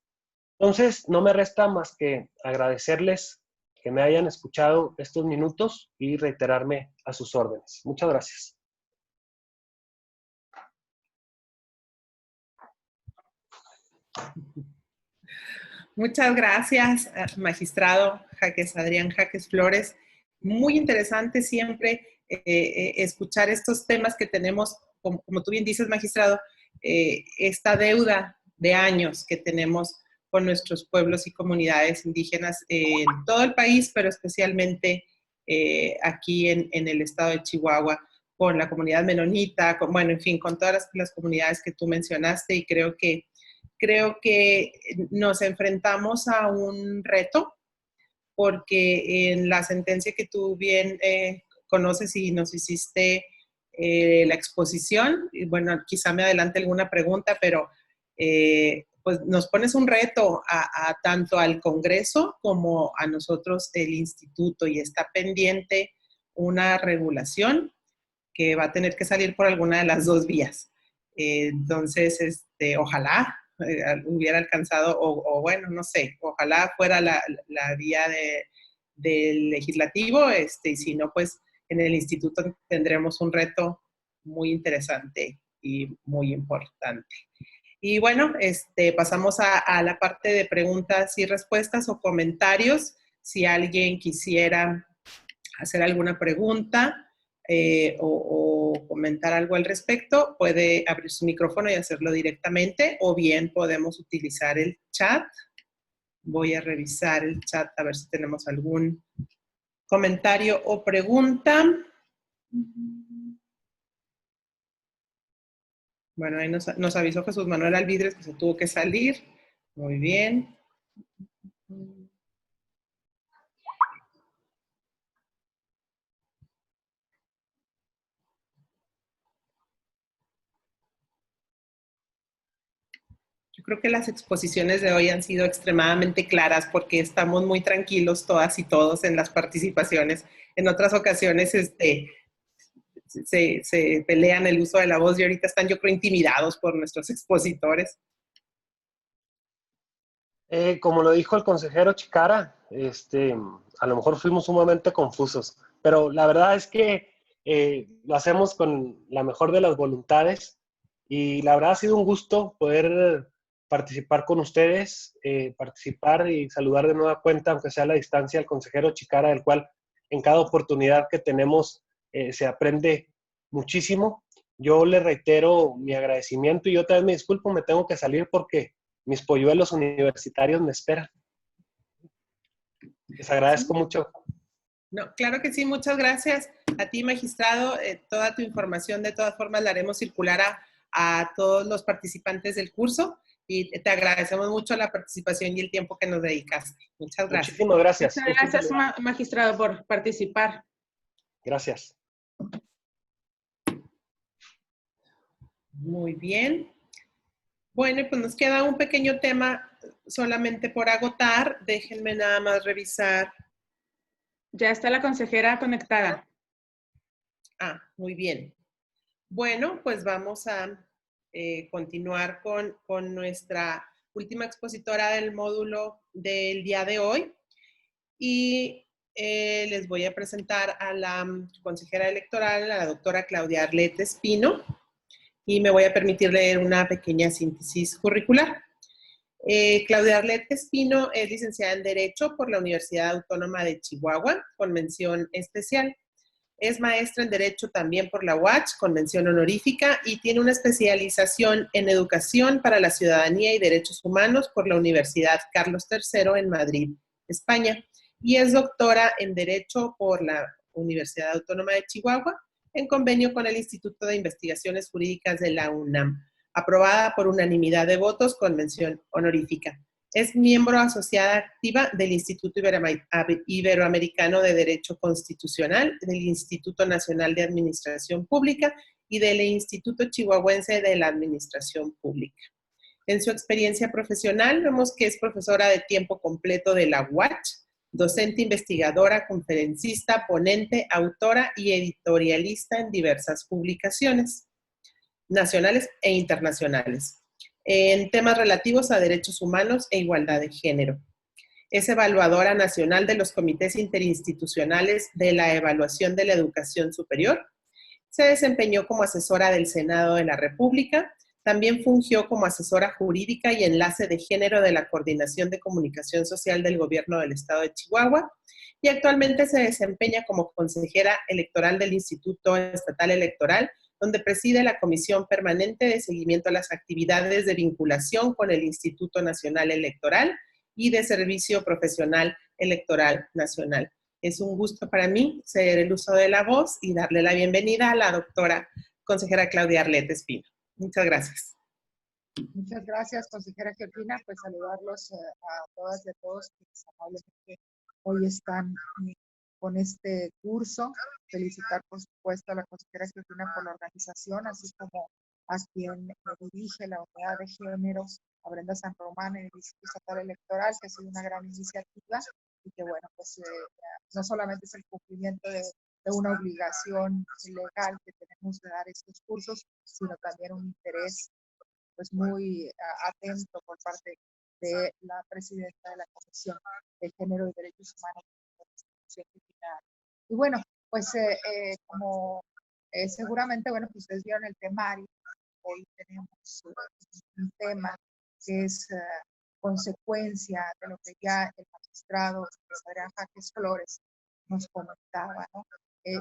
Entonces, no me resta más que agradecerles que me hayan escuchado estos minutos y reiterarme a sus órdenes. Muchas gracias. Muchas gracias, magistrado Adrián Jaques Flores. Muy interesante siempre escuchar estos temas que tenemos, como tú bien dices, magistrado, esta deuda de años que tenemos con nuestros pueblos y comunidades indígenas en todo el país, pero especialmente aquí en el estado de Chihuahua, con la comunidad menonita, bueno, en fin, con todas las comunidades que tú mencionaste, y creo que nos enfrentamos a un reto, porque en la sentencia que tú bien conoces y nos hiciste la exposición, y bueno, quizá me adelante alguna pregunta, pero pues nos pones un reto tanto al Congreso como a nosotros el Instituto, y está pendiente una regulación que va a tener que salir por alguna de las dos vías. Entonces, ojalá hubiera alcanzado, o bueno, no sé, ojalá fuera la vía del legislativo, y si no, pues en el instituto tendremos un reto muy interesante y muy importante. Y bueno, pasamos a la parte de preguntas y respuestas o comentarios. Si alguien quisiera hacer alguna pregunta o comentar algo al respecto, puede abrir su micrófono y hacerlo directamente, o bien podemos utilizar el chat. Voy a revisar el chat a ver si tenemos algún comentario o pregunta. Bueno, ahí nos avisó Jesús Manuel Alvidres que se tuvo que salir. Muy bien. Yo creo que las exposiciones de hoy han sido extremadamente claras, porque estamos muy tranquilos todas y todos en las participaciones. En otras ocasiones se pelean el uso de la voz, y ahorita están, yo creo, intimidados por nuestros expositores. Como lo dijo el consejero Chicara, a lo mejor fuimos sumamente confusos, pero la verdad es que lo hacemos con la mejor de las voluntades, y la verdad ha sido un gusto poder participar con ustedes, participar y saludar de nueva cuenta, aunque sea a la distancia, al consejero Chicara, del cual en cada oportunidad que tenemos se aprende muchísimo. Yo le reitero mi agradecimiento, y yo también me disculpo, me tengo que salir porque mis polluelos universitarios me esperan. Les agradezco mucho. No, claro que sí, muchas gracias a ti, magistrado. Toda tu información, de todas formas, la haremos circular a todos los participantes del curso, Y te agradecemos mucho la participación y el tiempo que nos dedicaste. Muchas gracias. Muchísimas gracias. Muchas gracias, magistrado, por participar. Gracias. Muy bien. Bueno, pues nos queda un pequeño tema solamente por agotar. Déjenme nada más revisar. Ya está la consejera conectada. Ah, muy bien. Bueno, pues vamos a continuar con nuestra última expositora del módulo del día de hoy. Y les voy a presentar a la consejera electoral, a la doctora Claudia Arlette Espino, y me voy a permitir leer una pequeña síntesis curricular. Claudia Arlette Espino es licenciada en Derecho por la Universidad Autónoma de Chihuahua, con mención especial. Es maestra en Derecho también por la UACH, con mención honorífica, y tiene una especialización en Educación para la Ciudadanía y Derechos Humanos por la Universidad Carlos III en Madrid, España. Y es doctora en Derecho por la Universidad Autónoma de Chihuahua, en convenio con el Instituto de Investigaciones Jurídicas de la UNAM, aprobada por unanimidad de votos con mención honorífica. Es miembro asociada activa del Instituto Iberoamericano de Derecho Constitucional, del Instituto Nacional de Administración Pública y del Instituto Chihuahuense de la Administración Pública. En su experiencia profesional, vemos que es profesora de tiempo completo de la UACH, docente investigadora, conferencista, ponente, autora y editorialista en diversas publicaciones nacionales e internacionales en temas relativos a derechos humanos e igualdad de género. Es evaluadora nacional de los comités interinstitucionales de la evaluación de la educación superior. Se desempeñó como asesora del Senado de la República. También fungió como asesora jurídica y enlace de género de la Coordinación de Comunicación Social del Gobierno del Estado de Chihuahua y actualmente se desempeña como consejera electoral del Instituto Estatal Electoral, donde preside la Comisión Permanente de Seguimiento a las Actividades de Vinculación con el Instituto Nacional Electoral y de Servicio Profesional Electoral Nacional. Es un gusto para mí ceder el uso de la voz y darle la bienvenida a la doctora consejera Claudia Arlette Espino. Muchas gracias. Muchas gracias, consejera Georgina. Pues saludarlos a todas y a todos que amablemente hoy están con este curso. Felicitar, por supuesto, a la consejera Georgina por la organización, así como a quien dirige la unidad de género, a Brenda San Román, en el Instituto Estatal Electoral, que ha sido una gran iniciativa y que, bueno, pues no solamente es el cumplimiento de una obligación legal que tenemos de dar estos cursos, sino también un interés pues muy atento por parte de la presidenta de la Comisión de Género y Derechos Humanos de la Constitución Final. Y bueno, pues como seguramente, bueno, pues ustedes vieron el temario, hoy tenemos un tema que es consecuencia de lo que ya el magistrado Adrián Jaques Flores nos comentaba, ¿no?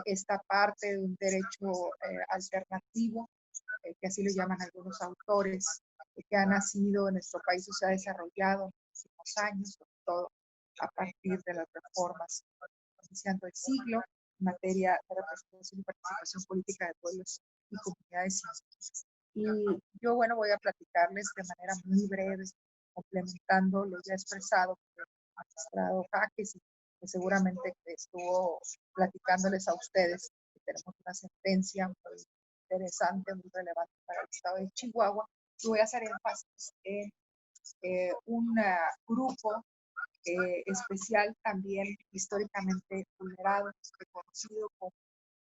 Esta parte de un derecho alternativo, que así lo llaman algunos autores, que ha nacido en nuestro país o se ha desarrollado en los últimos años, sobre todo a partir de las reformas iniciando el siglo en materia de representación y participación política de pueblos y comunidades indígenas. Y yo, bueno, voy a platicarles de manera muy breve, complementando lo ya expresado por el magistrado Jaques, y que seguramente estuvo platicándoles a ustedes que tenemos una sentencia muy interesante, muy relevante para el estado de Chihuahua. Y voy a hacer énfasis en un grupo especial, también históricamente vulnerado, reconocido como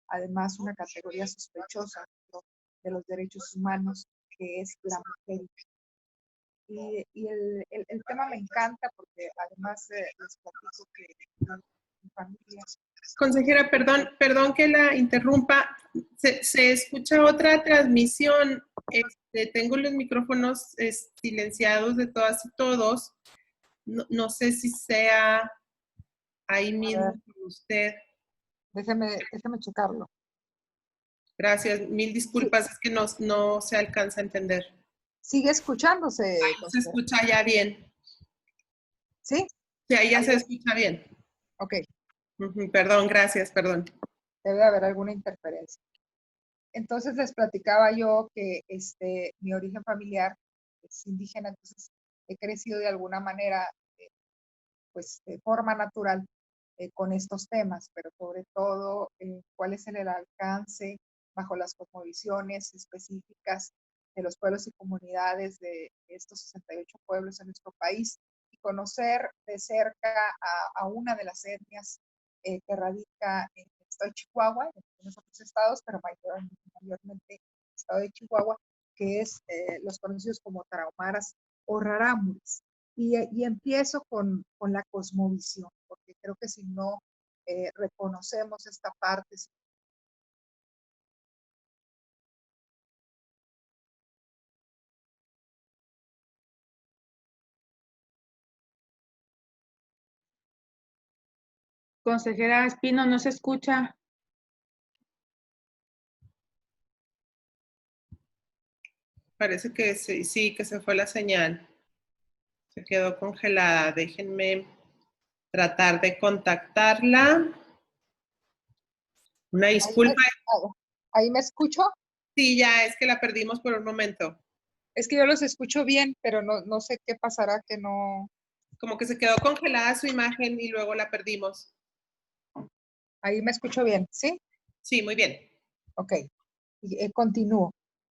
además una categoría sospechosa de los derechos humanos, que es la mujer. Y el tema me encanta porque además les platico que mi familia... Consejera, perdón que la interrumpa. Se escucha otra transmisión. Tengo los micrófonos silenciados de todas y todos. No sé si sea ahí mismo con usted. Déjeme checarlo. Gracias, mil disculpas, sí. Es que no se alcanza a entender. ¿Sigue escuchándose? Se escucha ya bien. ¿Sí? Sí, ahí ya se escucha bien. Ok. Perdón, gracias, perdón. Debe haber alguna interferencia. Entonces les platicaba yo que mi origen familiar es indígena, entonces he crecido de alguna manera, pues de forma natural con estos temas, pero sobre todo cuál es el alcance bajo las cosmovisiones específicas de los pueblos y comunidades de estos 68 pueblos en nuestro país y conocer de cerca a una de las etnias que radica en el estado de Chihuahua, en algunos otros estados, pero mayormente el estado de Chihuahua, que es los conocidos como tarahumaras o rarámuris. Y empiezo con la cosmovisión, porque creo que si no reconocemos esta parte. Consejera Espino, no se escucha. Parece que sí, sí, que se fue la señal. Se quedó congelada. Déjenme tratar de contactarla. Una disculpa. Ahí me escucho. Sí, ya es que la perdimos por un momento. Es que yo los escucho bien, pero no sé qué pasará que no. Como que se quedó congelada su imagen y luego la perdimos. Ahí me escucho bien, ¿sí? Sí, muy bien. Ok, continúo.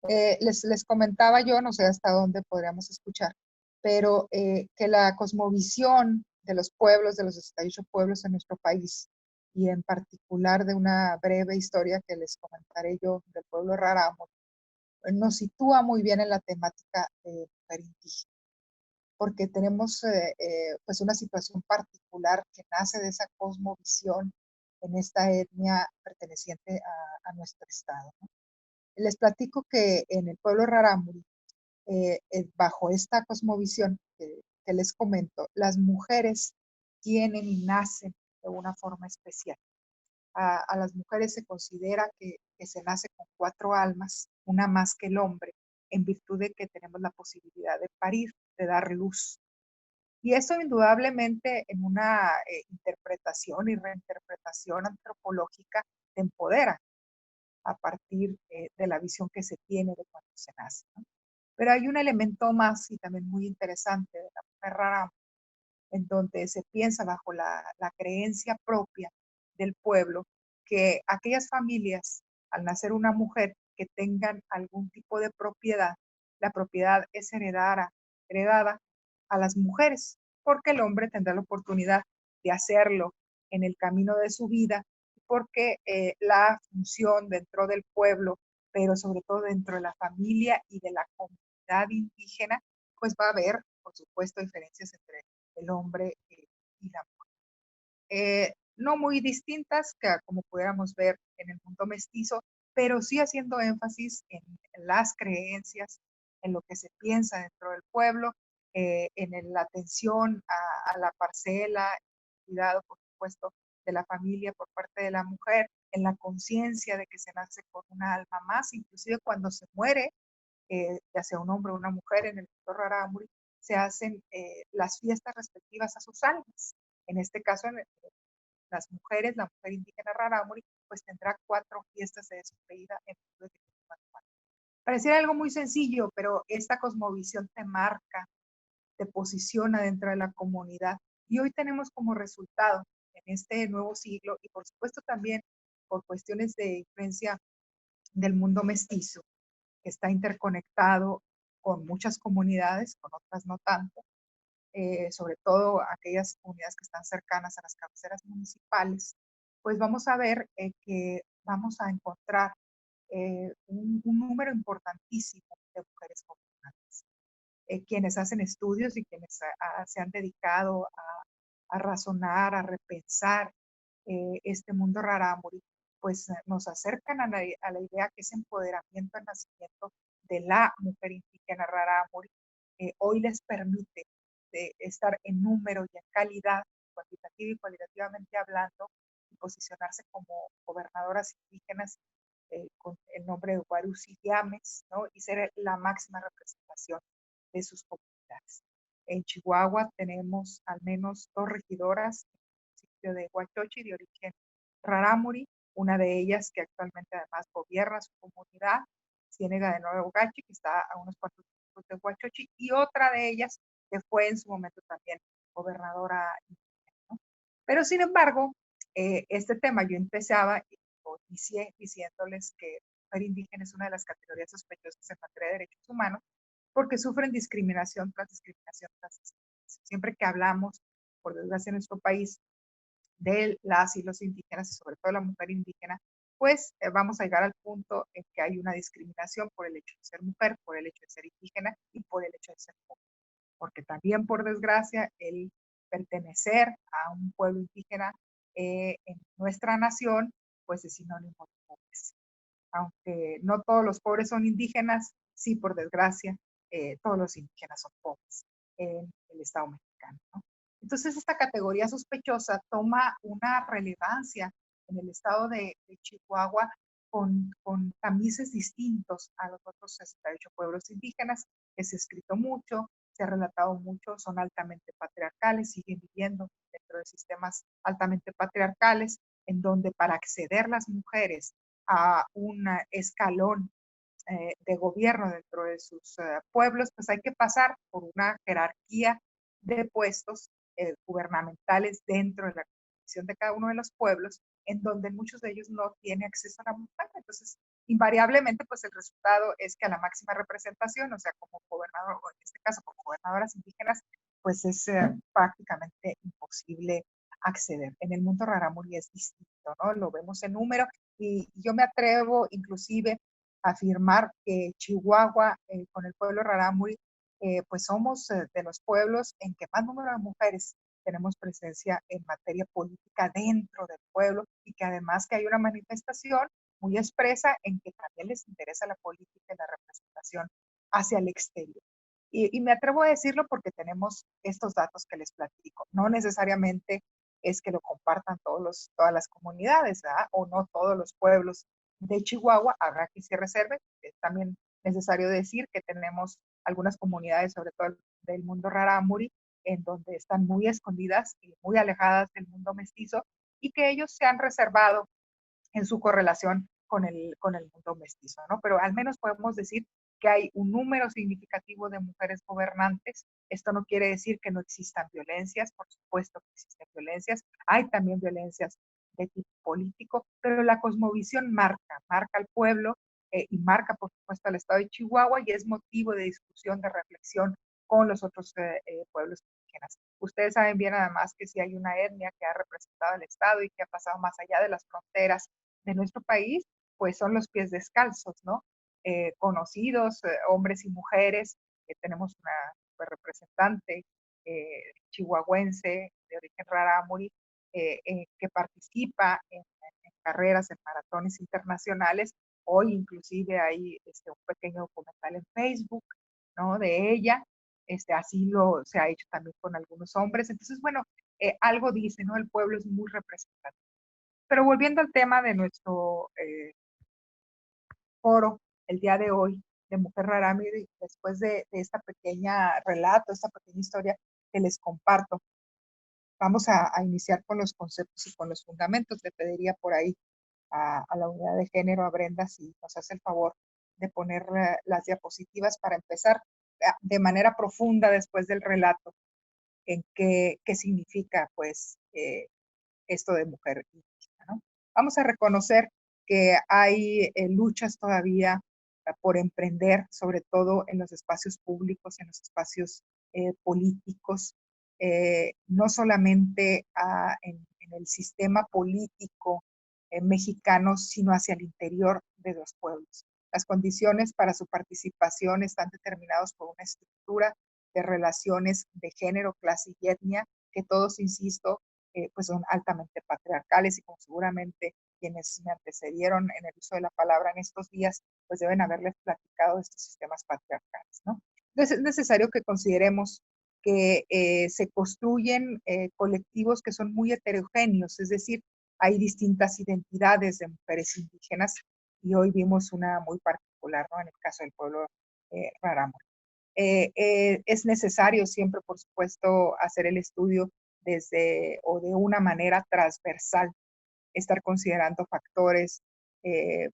Les comentaba yo, no sé hasta dónde podríamos escuchar, pero que la cosmovisión de los pueblos, de los 68 pueblos en nuestro país, y en particular de una breve historia que les comentaré yo del pueblo Rarámuri, nos sitúa muy bien en la temática de mujer indígena, porque tenemos pues una situación particular que nace de esa cosmovisión en esta etnia perteneciente a nuestro estado, ¿no? Les platico que en el pueblo Rarámuri, bajo esta cosmovisión que les comento, las mujeres tienen y nacen de una forma especial. A las mujeres se considera que se nace con 4 almas, una más que el hombre, en virtud de que tenemos la posibilidad de parir, de dar luz. Y eso indudablemente en una interpretación y reinterpretación antropológica te empodera a partir de la visión que se tiene de cuando se nace, ¿no? Pero hay un elemento más y también muy interesante de la mujer rara, en donde se piensa bajo la creencia propia del pueblo que aquellas familias, al nacer una mujer que tengan algún tipo de propiedad, la propiedad es heredada a las mujeres, porque el hombre tendrá la oportunidad de hacerlo en el camino de su vida, porque la función dentro del pueblo, pero sobre todo dentro de la familia y de la comunidad indígena, pues va a haber, por supuesto, diferencias entre el hombre y la mujer. No muy distintas que como pudiéramos ver en el mundo mestizo, pero sí haciendo énfasis en las creencias, en lo que se piensa dentro del pueblo, en la atención a la parcela, cuidado, por supuesto, de la familia por parte de la mujer, en la conciencia de que se nace con una alma más, inclusive cuando se muere, ya sea un hombre o una mujer en el sector Rarámuri, se hacen las fiestas respectivas a sus almas. En este caso, las mujeres, la mujer indígena Rarámuri, pues tendrá 4 fiestas de despedida en el de Pareciera algo muy sencillo, pero esta cosmovisión te marca, te posiciona dentro de la comunidad. Y hoy tenemos como resultado en este nuevo siglo, y por supuesto también por cuestiones de influencia del mundo mestizo, que está interconectado con muchas comunidades, con otras no tanto, sobre todo aquellas comunidades que están cercanas a las cabeceras municipales, pues vamos a ver que vamos a encontrar un número importantísimo de mujeres gobernantes, quienes hacen estudios y quienes se han dedicado a razonar, a repensar este mundo rarámuri, pues nos acercan a la idea que ese empoderamiento al nacimiento de la mujer indígena rarámuri hoy les permite estar en número y en calidad, cuantitativa y cualitativamente hablando, y posicionarse como gobernadoras indígenas con el nombre de Guarus Yames, ¿no? Y ser la máxima representación de sus comunidades. En Chihuahua tenemos al menos 2 regidoras en el municipio de Huachochi de origen Rarámuri, una de ellas que actualmente además gobierna su comunidad, Ciénega de Nuevo Gachi, que está a unos cuantos pues, de Huachochi, y otra de ellas que fue en su momento también gobernadora, ¿no? Pero sin embargo, este tema yo empezaba y lo inicié diciéndoles que mujer indígena es una de las categorías sospechosas en materia de derechos humanos porque sufren discriminación tras discriminación tras discriminación. Siempre que hablamos, por desgracia, en nuestro país, de las y los indígenas, y sobre todo la mujer indígena, pues vamos a llegar al punto en que hay una discriminación por el hecho de ser mujer, por el hecho de ser indígena y por el hecho de ser pobre. Porque también, por desgracia, el pertenecer a un pueblo indígena en nuestra nación, pues es sinónimo de pobres. Aunque no todos los pobres son indígenas, sí, por desgracia, todos los indígenas son pobres en el Estado mexicano, ¿no? Entonces, esta categoría sospechosa toma una relevancia en el estado de Chihuahua con tamices distintos a los otros 68 pueblos indígenas, que se ha escrito mucho, se ha relatado mucho, son altamente patriarcales, siguen viviendo dentro de sistemas altamente patriarcales, en donde para acceder las mujeres a un escalón de gobierno dentro de sus pueblos, pues hay que pasar por una jerarquía de puestos gubernamentales dentro de la constitución de cada uno de los pueblos, en donde muchos de ellos no tienen acceso a la mujer. Entonces, invariablemente, pues el resultado es que a la máxima representación, o sea, como gobernador, o en este caso como gobernadoras indígenas, pues es prácticamente imposible acceder. En el mundo rarámuri es distinto, ¿no? Lo vemos en número y yo me atrevo inclusive a afirmar que Chihuahua, con el pueblo rarámuri, pues somos de los pueblos en que más número de mujeres tenemos presencia en materia política dentro del pueblo y que además que hay una manifestación muy expresa en que también les interesa la política y la representación hacia el exterior. Y me atrevo a decirlo porque tenemos estos datos que les platico. No necesariamente es que lo compartan todas las comunidades, ¿verdad? O no todos los pueblos de Chihuahua, habrá que se reserve. Es también necesario decir que tenemos algunas comunidades, sobre todo del mundo rarámuri, en donde están muy escondidas y muy alejadas del mundo mestizo y que ellos se han reservado en su correlación con el mundo mestizo, ¿no? Pero al menos podemos decir que hay un número significativo de mujeres gobernantes. Esto no quiere decir que no existan violencias, por supuesto que existen violencias, hay también violencias de tipo político, pero la cosmovisión marca al pueblo y marca, por supuesto, al estado de Chihuahua y es motivo de discusión, de reflexión con los otros pueblos indígenas. Ustedes saben bien además que si hay una etnia que ha representado al estado y que ha pasado más allá de las fronteras de nuestro país, pues son los pies descalzos, ¿no? Conocidos, hombres y mujeres, tenemos una pues, representante chihuahuense de origen rarámuri, que participa en carreras, en maratones internacionales. Hoy inclusive hay un pequeño documental en Facebook, ¿no? De ella. Así se ha hecho también con algunos hombres. Entonces, bueno, algo dice, ¿no? El pueblo es muy representativo. Pero volviendo al tema de nuestro foro el día de hoy de Mujer Rarámuri, después de esta pequeña relato, esta pequeña historia que les comparto, vamos a iniciar con los conceptos y con los fundamentos. Le pediría por ahí a la unidad de género, a Brenda, si nos hace el favor de poner las diapositivas para empezar de manera profunda después del relato en qué significa pues esto de mujer indígena, ¿no? Vamos a reconocer que hay luchas todavía por emprender, sobre todo en los espacios públicos, en los espacios políticos, no solamente en el sistema político mexicano, sino hacia el interior de los pueblos. Las condiciones para su participación están determinadas por una estructura de relaciones de género, clase y etnia, que todos, insisto, pues son altamente patriarcales y como seguramente quienes me antecedieron en el uso de la palabra en estos días, pues deben haberles platicado de estos sistemas patriarcales, ¿no? Entonces es necesario que consideremos que se construyen colectivos que son muy heterogéneos, es decir, hay distintas identidades de mujeres indígenas y hoy vimos una muy particular, ¿no? En el caso del pueblo rarámuri. Es necesario siempre, por supuesto, hacer el estudio desde o de una manera transversal, estar considerando factores,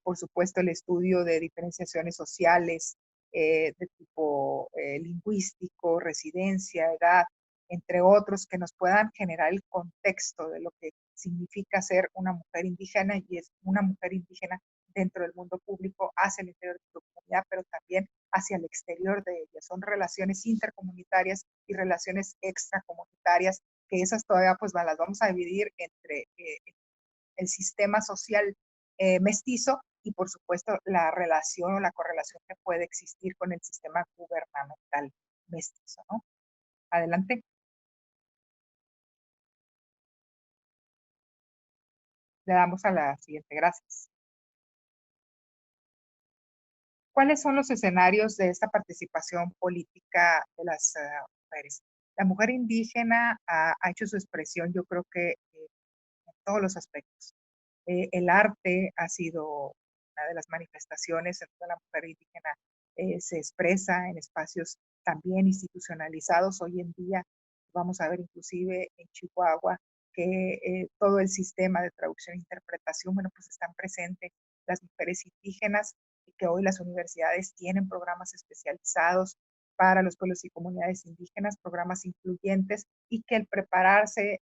por supuesto, el estudio de diferenciaciones sociales, de tipo lingüístico, residencia, edad, entre otros, que nos puedan generar el contexto de lo que significa ser una mujer indígena y es una mujer indígena dentro del mundo público hacia el interior de su comunidad, pero también hacia el exterior de ella. Son relaciones intercomunitarias y relaciones extracomunitarias, que esas todavía pues las vamos a dividir entre el sistema social mestizo y por supuesto la relación o la correlación que puede existir con el sistema gubernamental mestizo, ¿no? Adelante. Le damos a la siguiente, gracias. ¿Cuáles son los escenarios de esta participación política de las mujeres? La mujer indígena ha hecho su expresión, yo creo que en todos los aspectos. El arte ha sido una de las manifestaciones en donde la mujer indígena se expresa en espacios también institucionalizados. Hoy en día vamos a ver inclusive en Chihuahua que todo el sistema de traducción e interpretación, bueno, pues están presentes las mujeres indígenas y que hoy las universidades tienen programas especializados para los pueblos y comunidades indígenas, programas incluyentes, y que el prepararse,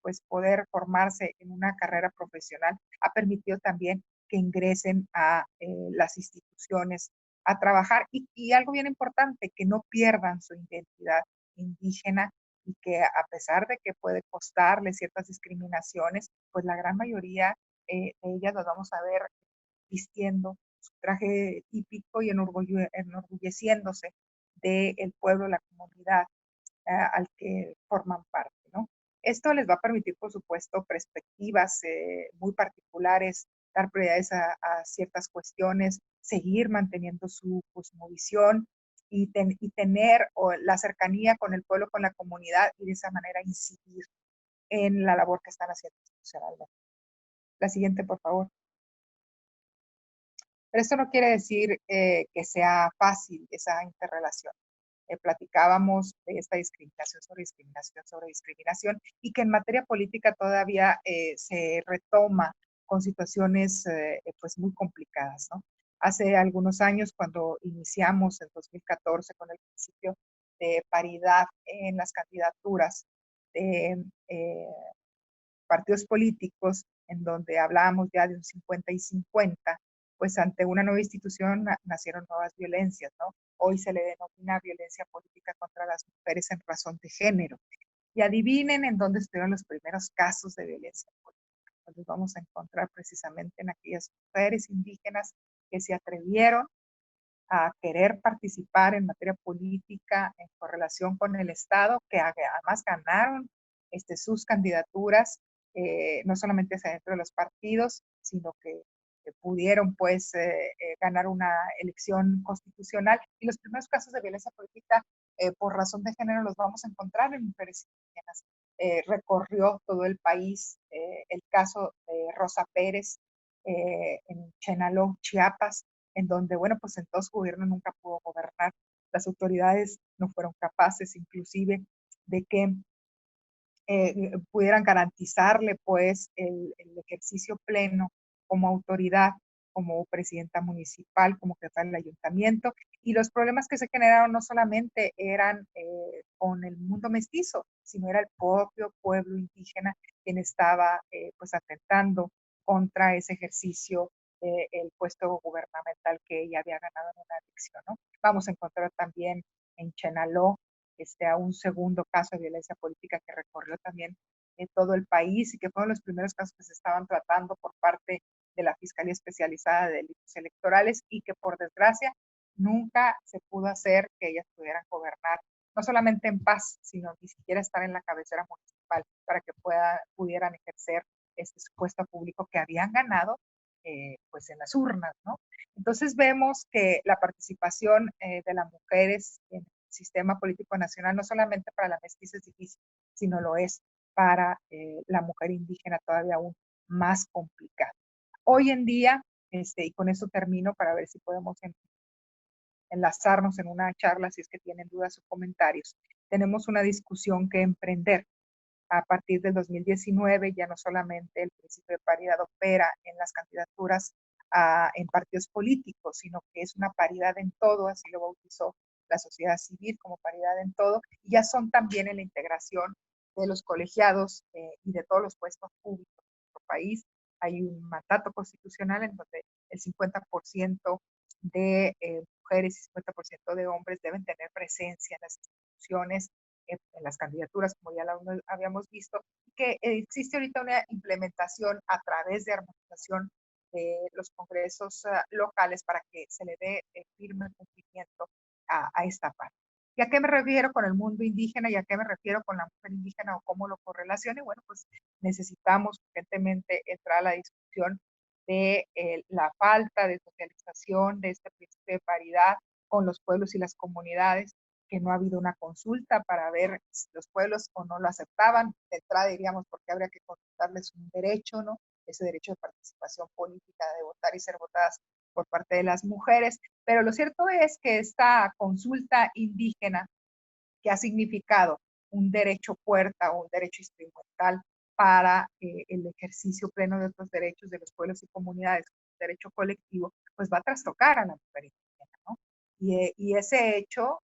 pues poder formarse en una carrera profesional ha permitido también que ingresen a las instituciones a trabajar y algo bien importante, que no pierdan su identidad indígena y que a pesar de que puede costarle ciertas discriminaciones, pues la gran mayoría de ellas las vamos a ver vistiendo su traje típico y enorgulleciéndose del pueblo, la comunidad al que forman parte, ¿no? Esto les va a permitir, por supuesto, perspectivas muy particulares, dar prioridades a ciertas cuestiones, seguir manteniendo su cosmovisión y tener la cercanía con el pueblo, con la comunidad y de esa manera incidir en la labor que están haciendo institucionalmente. La siguiente, por favor. Pero esto no quiere decir que sea fácil esa interrelación. Platicábamos de esta discriminación sobre discriminación y que en materia política todavía se retoma con situaciones pues muy complicadas, ¿no? Hace algunos años, cuando iniciamos en 2014 con el principio de paridad en las candidaturas de partidos políticos, en donde hablábamos ya de un 50 y 50, pues ante una nueva institución nacieron nuevas violencias, ¿no? Hoy se le denomina violencia política contra las mujeres en razón de género. Y adivinen en dónde estuvieron los primeros casos de violencia política. Pues los vamos a encontrar precisamente en aquellas mujeres indígenas que se atrevieron a querer participar en materia política en correlación con el Estado, que además ganaron sus candidaturas, no solamente hacia dentro de los partidos, sino que pudieron pues ganar una elección constitucional. Y los primeros casos de violencia política por razón de género los vamos a encontrar en mujeres indígenas. Recorrió todo el país el caso de Rosa Pérez en Chenaló, Chiapas, en donde, bueno, pues en todo su gobierno nunca pudo gobernar. Las autoridades no fueron capaces inclusive de que pudieran garantizarle pues el ejercicio pleno como autoridad, como presidenta municipal, como jefa del ayuntamiento, y los problemas que se generaron no solamente eran con el mundo mestizo, sino era el propio pueblo indígena quien estaba pues atentando contra ese ejercicio del puesto gubernamental que ella había ganado en una elección, ¿no? Vamos a encontrar también en Chenaló a un segundo caso de violencia política que recorrió también todo el país y que fueron los primeros casos que se estaban tratando por parte de la Fiscalía Especializada de Delitos Electorales y que por desgracia nunca se pudo hacer que ellas pudieran gobernar, no solamente en paz, sino ni siquiera estar en la cabecera municipal para que pudieran ejercer este puesto público que habían ganado pues en las urnas, ¿no? Entonces vemos que la participación de las mujeres en sistema político nacional, no solamente para la mestiza es difícil, sino lo es para la mujer indígena todavía aún más complicado. Hoy en día, y con eso termino para ver si podemos enlazarnos en una charla, si es que tienen dudas o comentarios. Tenemos una discusión que emprender. A partir del 2019 ya no solamente el principio de paridad opera en las candidaturas en partidos políticos, sino que es una paridad en todo, así lo bautizó la sociedad civil como paridad en todo, y ya son también en la integración de los colegiados y de todos los puestos públicos de nuestro país. Hay un mandato constitucional en donde el 50% de mujeres y 50% de hombres deben tener presencia en las instituciones, en las candidaturas, como ya lo habíamos visto, y que existe ahorita una implementación a través de armonización de los congresos locales para que se le dé firme cumplimiento a esta parte. ¿Y a qué me refiero con el mundo indígena y a qué me refiero con la mujer indígena o cómo lo correlaciona? Bueno, pues necesitamos urgentemente entrar a la discusión de la falta de socialización de este principio de paridad con los pueblos y las comunidades, que no ha habido una consulta para ver si los pueblos o no lo aceptaban. De entrada diríamos porque habría que consultarles un derecho, ¿no? Ese derecho de participación política, de votar y ser votadas por parte de las mujeres. Pero lo cierto es que esta consulta indígena, que ha significado un derecho puerta o un derecho instrumental para el ejercicio pleno de otros derechos de los pueblos y comunidades, un derecho colectivo, pues va a trastocar a la mujer indígena, ¿no? Y ese hecho,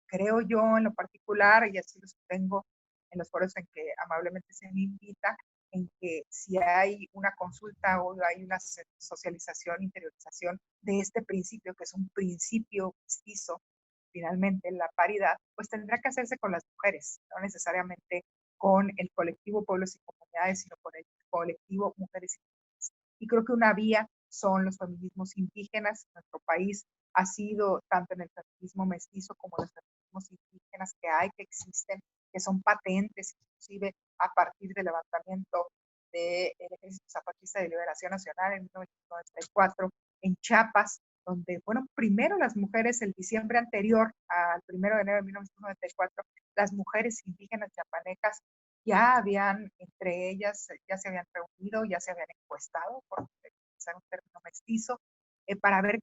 creo yo en lo particular, y así lo sostengo en los foros en que amablemente se me invita, en que si hay una consulta o hay una socialización, interiorización de este principio, que es un principio mestizo, finalmente la paridad, pues tendrá que hacerse con las mujeres, no necesariamente con el colectivo pueblos y comunidades, sino con el colectivo mujeres y mujeres. Y creo que una vía son los feminismos indígenas. Nuestro país ha sido, tanto en el feminismo mestizo como en los feminismos indígenas que hay, que existen, que son patentes, inclusive a partir del levantamiento del Ejército Zapatista de Liberación Nacional en 1994 en Chiapas, donde, bueno, primero las mujeres, el diciembre anterior al 1 de enero de 1994, las mujeres indígenas chiapanecas ya habían, entre ellas, ya se habían reunido, ya se habían encuestado, por utilizar un término mestizo, para ver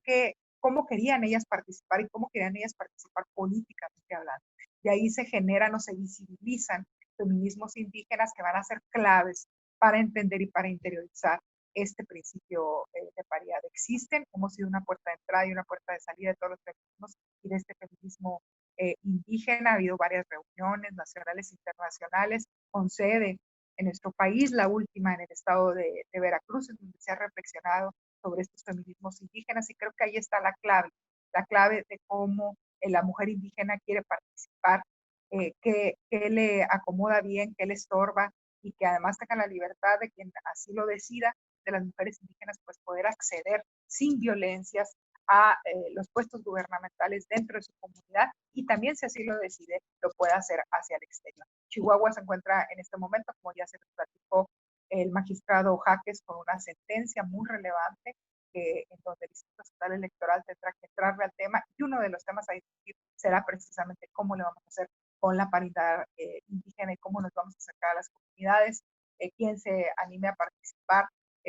cómo querían ellas participar y cómo querían ellas participar políticamente hablando. De ahí se generan o se visibilizan feminismos indígenas que van a ser claves para entender y para interiorizar este principio de paridad. Existen, hemos sido una puerta de entrada y una puerta de salida de todos los feminismos y de este feminismo indígena. Ha habido varias reuniones nacionales e internacionales con sede en nuestro país, la última en el estado de Veracruz, en donde se ha reflexionado sobre estos feminismos indígenas, y creo que ahí está la clave de cómo la mujer indígena quiere participar, qué le acomoda bien, qué le estorba, y que además tenga la libertad de quien así lo decida, de las mujeres indígenas, pues poder acceder sin violencias a los puestos gubernamentales dentro de su comunidad, y también, si así lo decide, lo puede hacer hacia el exterior. Chihuahua se encuentra en este momento, como ya se nos platicó el magistrado Jaques, con una sentencia muy relevante en donde el Instituto Estatal Electoral tendrá que entrarle al tema, y uno de los temas a discutir será precisamente cómo le vamos a hacer con la paridad indígena y cómo nos vamos a acercar a las comunidades, quién se anime a participar,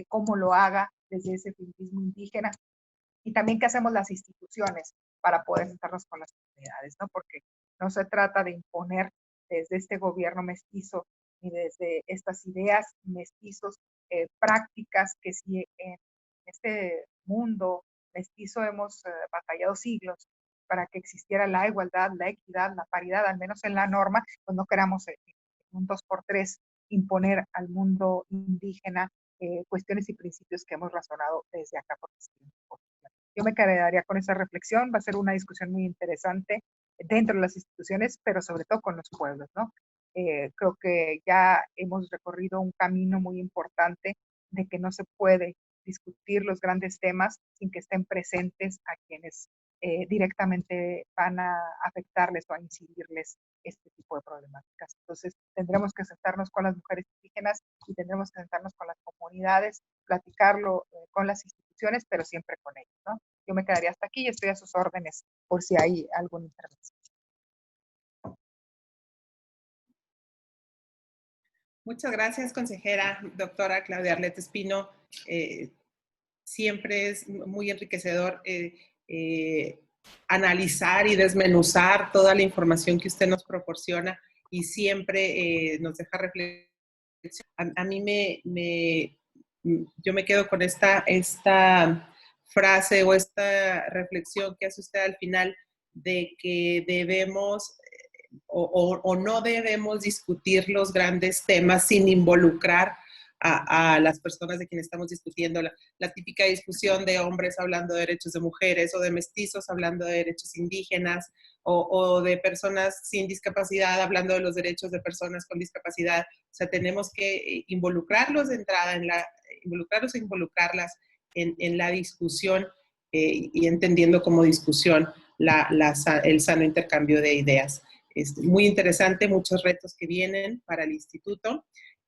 cómo lo haga desde ese feminismo indígena, y también qué hacemos las instituciones para poder sentarnos con las comunidades, ¿no? Porque no se trata de imponer desde este gobierno mestizo ni desde estas ideas mestizos prácticas que si en este mundo mestizo hemos batallado siglos para que existiera la igualdad, la equidad, la paridad, al menos en la norma, pues no queramos en un 2x3 imponer al mundo indígena cuestiones y principios que hemos razonado desde acá. Yo me quedaría con esa reflexión. Va a ser una discusión muy interesante dentro de las instituciones, pero sobre todo con los pueblos, ¿no? Creo que ya hemos recorrido un camino muy importante de que no se puede discutir los grandes temas sin que estén presentes a quienes directamente van a afectarles o a incidirles este tipo de problemáticas. Entonces, tendremos que sentarnos con las mujeres indígenas y tendremos que sentarnos con las comunidades, platicarlo con las instituciones, pero siempre con ellos, ¿no? Yo me quedaría hasta aquí y estoy a sus órdenes por si hay alguna intervención. Muchas gracias, consejera, doctora Claudia Arlette Espino. Siempre es muy enriquecedor analizar y desmenuzar toda la información que usted nos proporciona, y siempre nos deja reflexionar. A mí yo me quedo con esta frase o esta reflexión que hace usted al final de que debemos o no debemos discutir los grandes temas sin involucrar a las personas de quienes estamos discutiendo. La típica discusión de hombres hablando de derechos de mujeres o de mestizos hablando de derechos indígenas o de personas sin discapacidad hablando de los derechos de personas con discapacidad. O sea, tenemos que involucrarlos de entrada, involucrarlos e involucrarlas en la discusión y entendiendo como discusión el sano intercambio de ideas. Muy interesante, muchos retos que vienen para el instituto.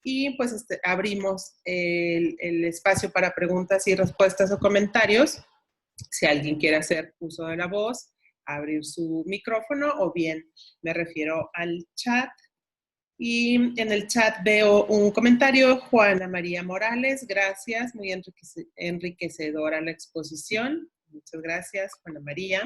Y pues abrimos el espacio para preguntas y respuestas o comentarios. Si alguien quiere hacer uso de la voz, abrir su micrófono o bien me refiero al chat. Y en el chat veo un comentario, Juana María Morales, gracias, muy enriquecedora la exposición. Muchas gracias, Juana María.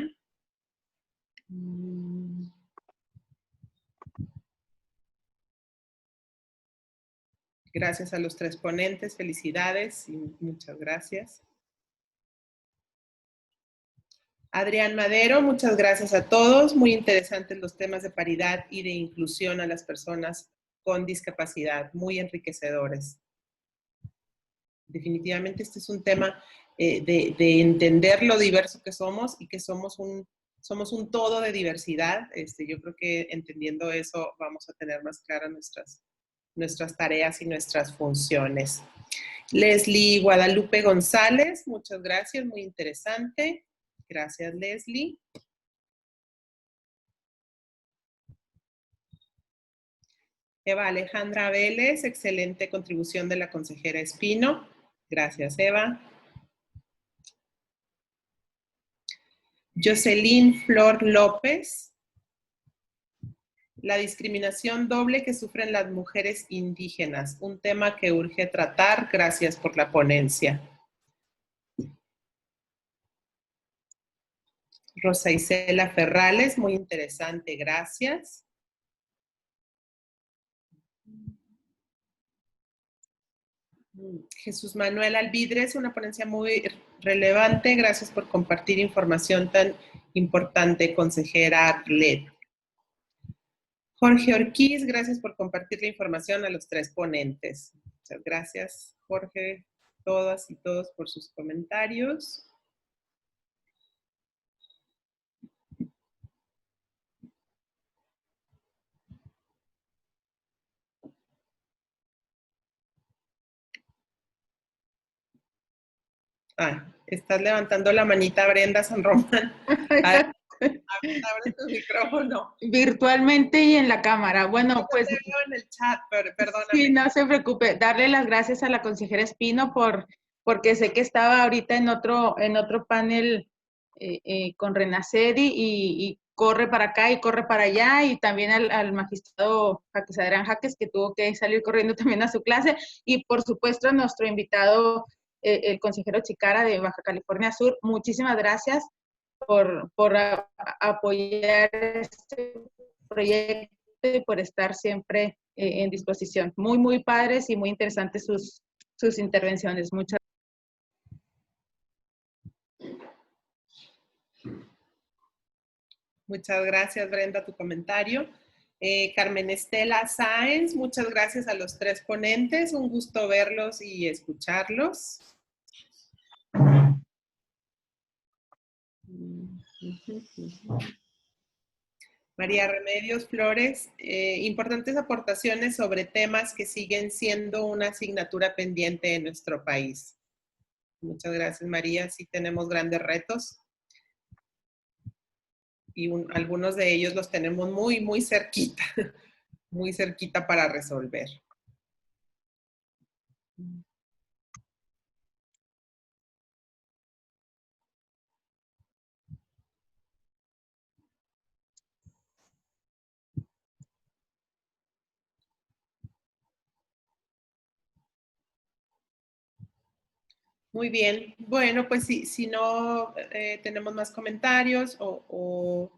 Gracias a los 3 ponentes, felicidades y muchas gracias. Adrián Madero, muchas gracias a todos. Muy interesantes los temas de paridad y de inclusión a las personas con discapacidad, muy enriquecedores. Definitivamente este es un tema de entender lo diverso que somos y que somos un todo de diversidad. Yo creo que entendiendo eso vamos a tener más claras nuestras tareas y nuestras funciones. Leslie Guadalupe González, muchas gracias, muy interesante. Gracias, Leslie. Eva Alejandra Vélez, excelente contribución de la consejera Espino. Gracias, Eva. Jocelyn Flor López. La discriminación doble que sufren las mujeres indígenas, un tema que urge tratar. Gracias por la ponencia. Rosa Isela Ferrales, muy interesante, gracias. Jesús Manuel Alvidres, una ponencia muy relevante, gracias por compartir información tan importante, consejera Arlet. Jorge Ortiz, gracias por compartir la información a los 3 ponentes. Muchas gracias, Jorge, todas y todos por sus comentarios. Estás levantando la manita, Brenda San Román. Abre tu micrófono. Virtualmente y en la cámara. Bueno, pues... Te veo en el chat, pero perdóname. Sí, no se preocupe. Darle las gracias a la consejera Espino porque sé que estaba ahorita en otro panel con Renacedi y corre para acá y corre para allá, y también al magistrado Jaques Adrián Jaques, que tuvo que salir corriendo también a su clase, y por supuesto a nuestro invitado, el consejero Chicara de Baja California Sur. Muchísimas gracias por apoyar este proyecto y por estar siempre en disposición. Muy, muy padres y muy interesantes sus intervenciones. Muchas gracias. Muchas gracias, Brenda, tu comentario. Carmen Estela Sáenz, muchas gracias a los 3 ponentes. Un gusto verlos y escucharlos. María Remedios Flores, importantes aportaciones sobre temas que siguen siendo una asignatura pendiente en nuestro país. Muchas gracias, María. Sí tenemos grandes retos. Y algunos de ellos los tenemos muy, muy cerquita para resolver. Muy bien. Bueno, pues si no tenemos más comentarios o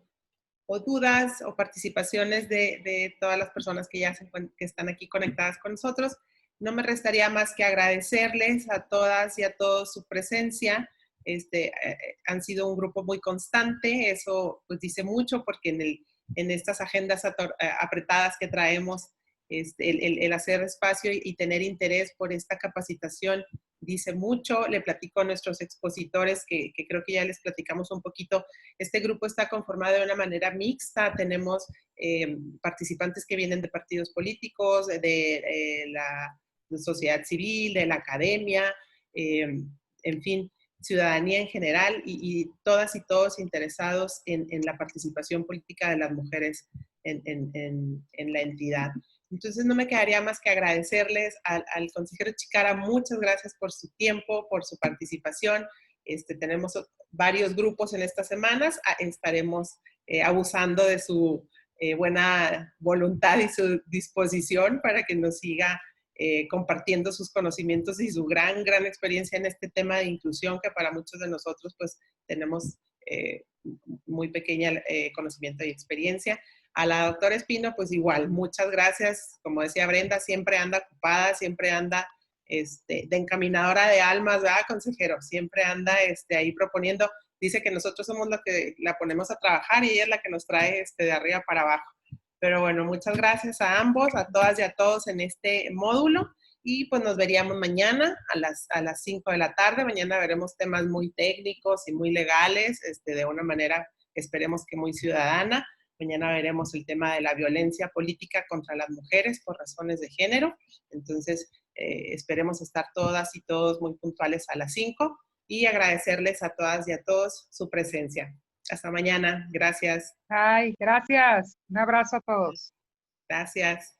dudas o participaciones de todas las personas que están aquí conectadas con nosotros, no me restaría más que agradecerles a todas y a todos su presencia. Han sido un grupo muy constante, eso pues dice mucho porque en estas agendas apretadas que traemos, el hacer espacio y tener interés por esta capacitación dice mucho. Le platico a nuestros expositores que creo que ya les platicamos un poquito. Este grupo está conformado de una manera mixta. Tenemos participantes que vienen de partidos políticos, de la sociedad civil, de la academia, en fin, ciudadanía en general y todas y todos interesados en la participación política de las mujeres en la entidad. Entonces no me quedaría más que agradecerles al consejero Chicara. Muchas gracias por su tiempo, por su participación. Tenemos varios grupos en estas semanas. Estaremos abusando de su buena voluntad y su disposición para que nos siga compartiendo sus conocimientos y su gran experiencia en este tema de inclusión, que para muchos de nosotros pues tenemos muy pequeña conocimiento y experiencia. A la doctora Espino, pues igual, muchas gracias. Como decía Brenda, siempre anda ocupada, siempre anda de encaminadora de almas, ¿verdad, consejero? Siempre anda ahí proponiendo. Dice que nosotros somos los que la ponemos a trabajar y ella es la que nos trae de arriba para abajo. Pero bueno, muchas gracias a ambos, a todas y a todos en este módulo. Y pues nos veríamos mañana a las 5 de la tarde. Mañana veremos temas muy técnicos y muy legales, de una manera, esperemos que muy ciudadana. Mañana veremos el tema de la violencia política contra las mujeres por razones de género. Entonces, esperemos estar todas y todos muy puntuales a las 5 y agradecerles a todas y a todos su presencia. Hasta mañana. Gracias. Ay, gracias. Un abrazo a todos. Gracias.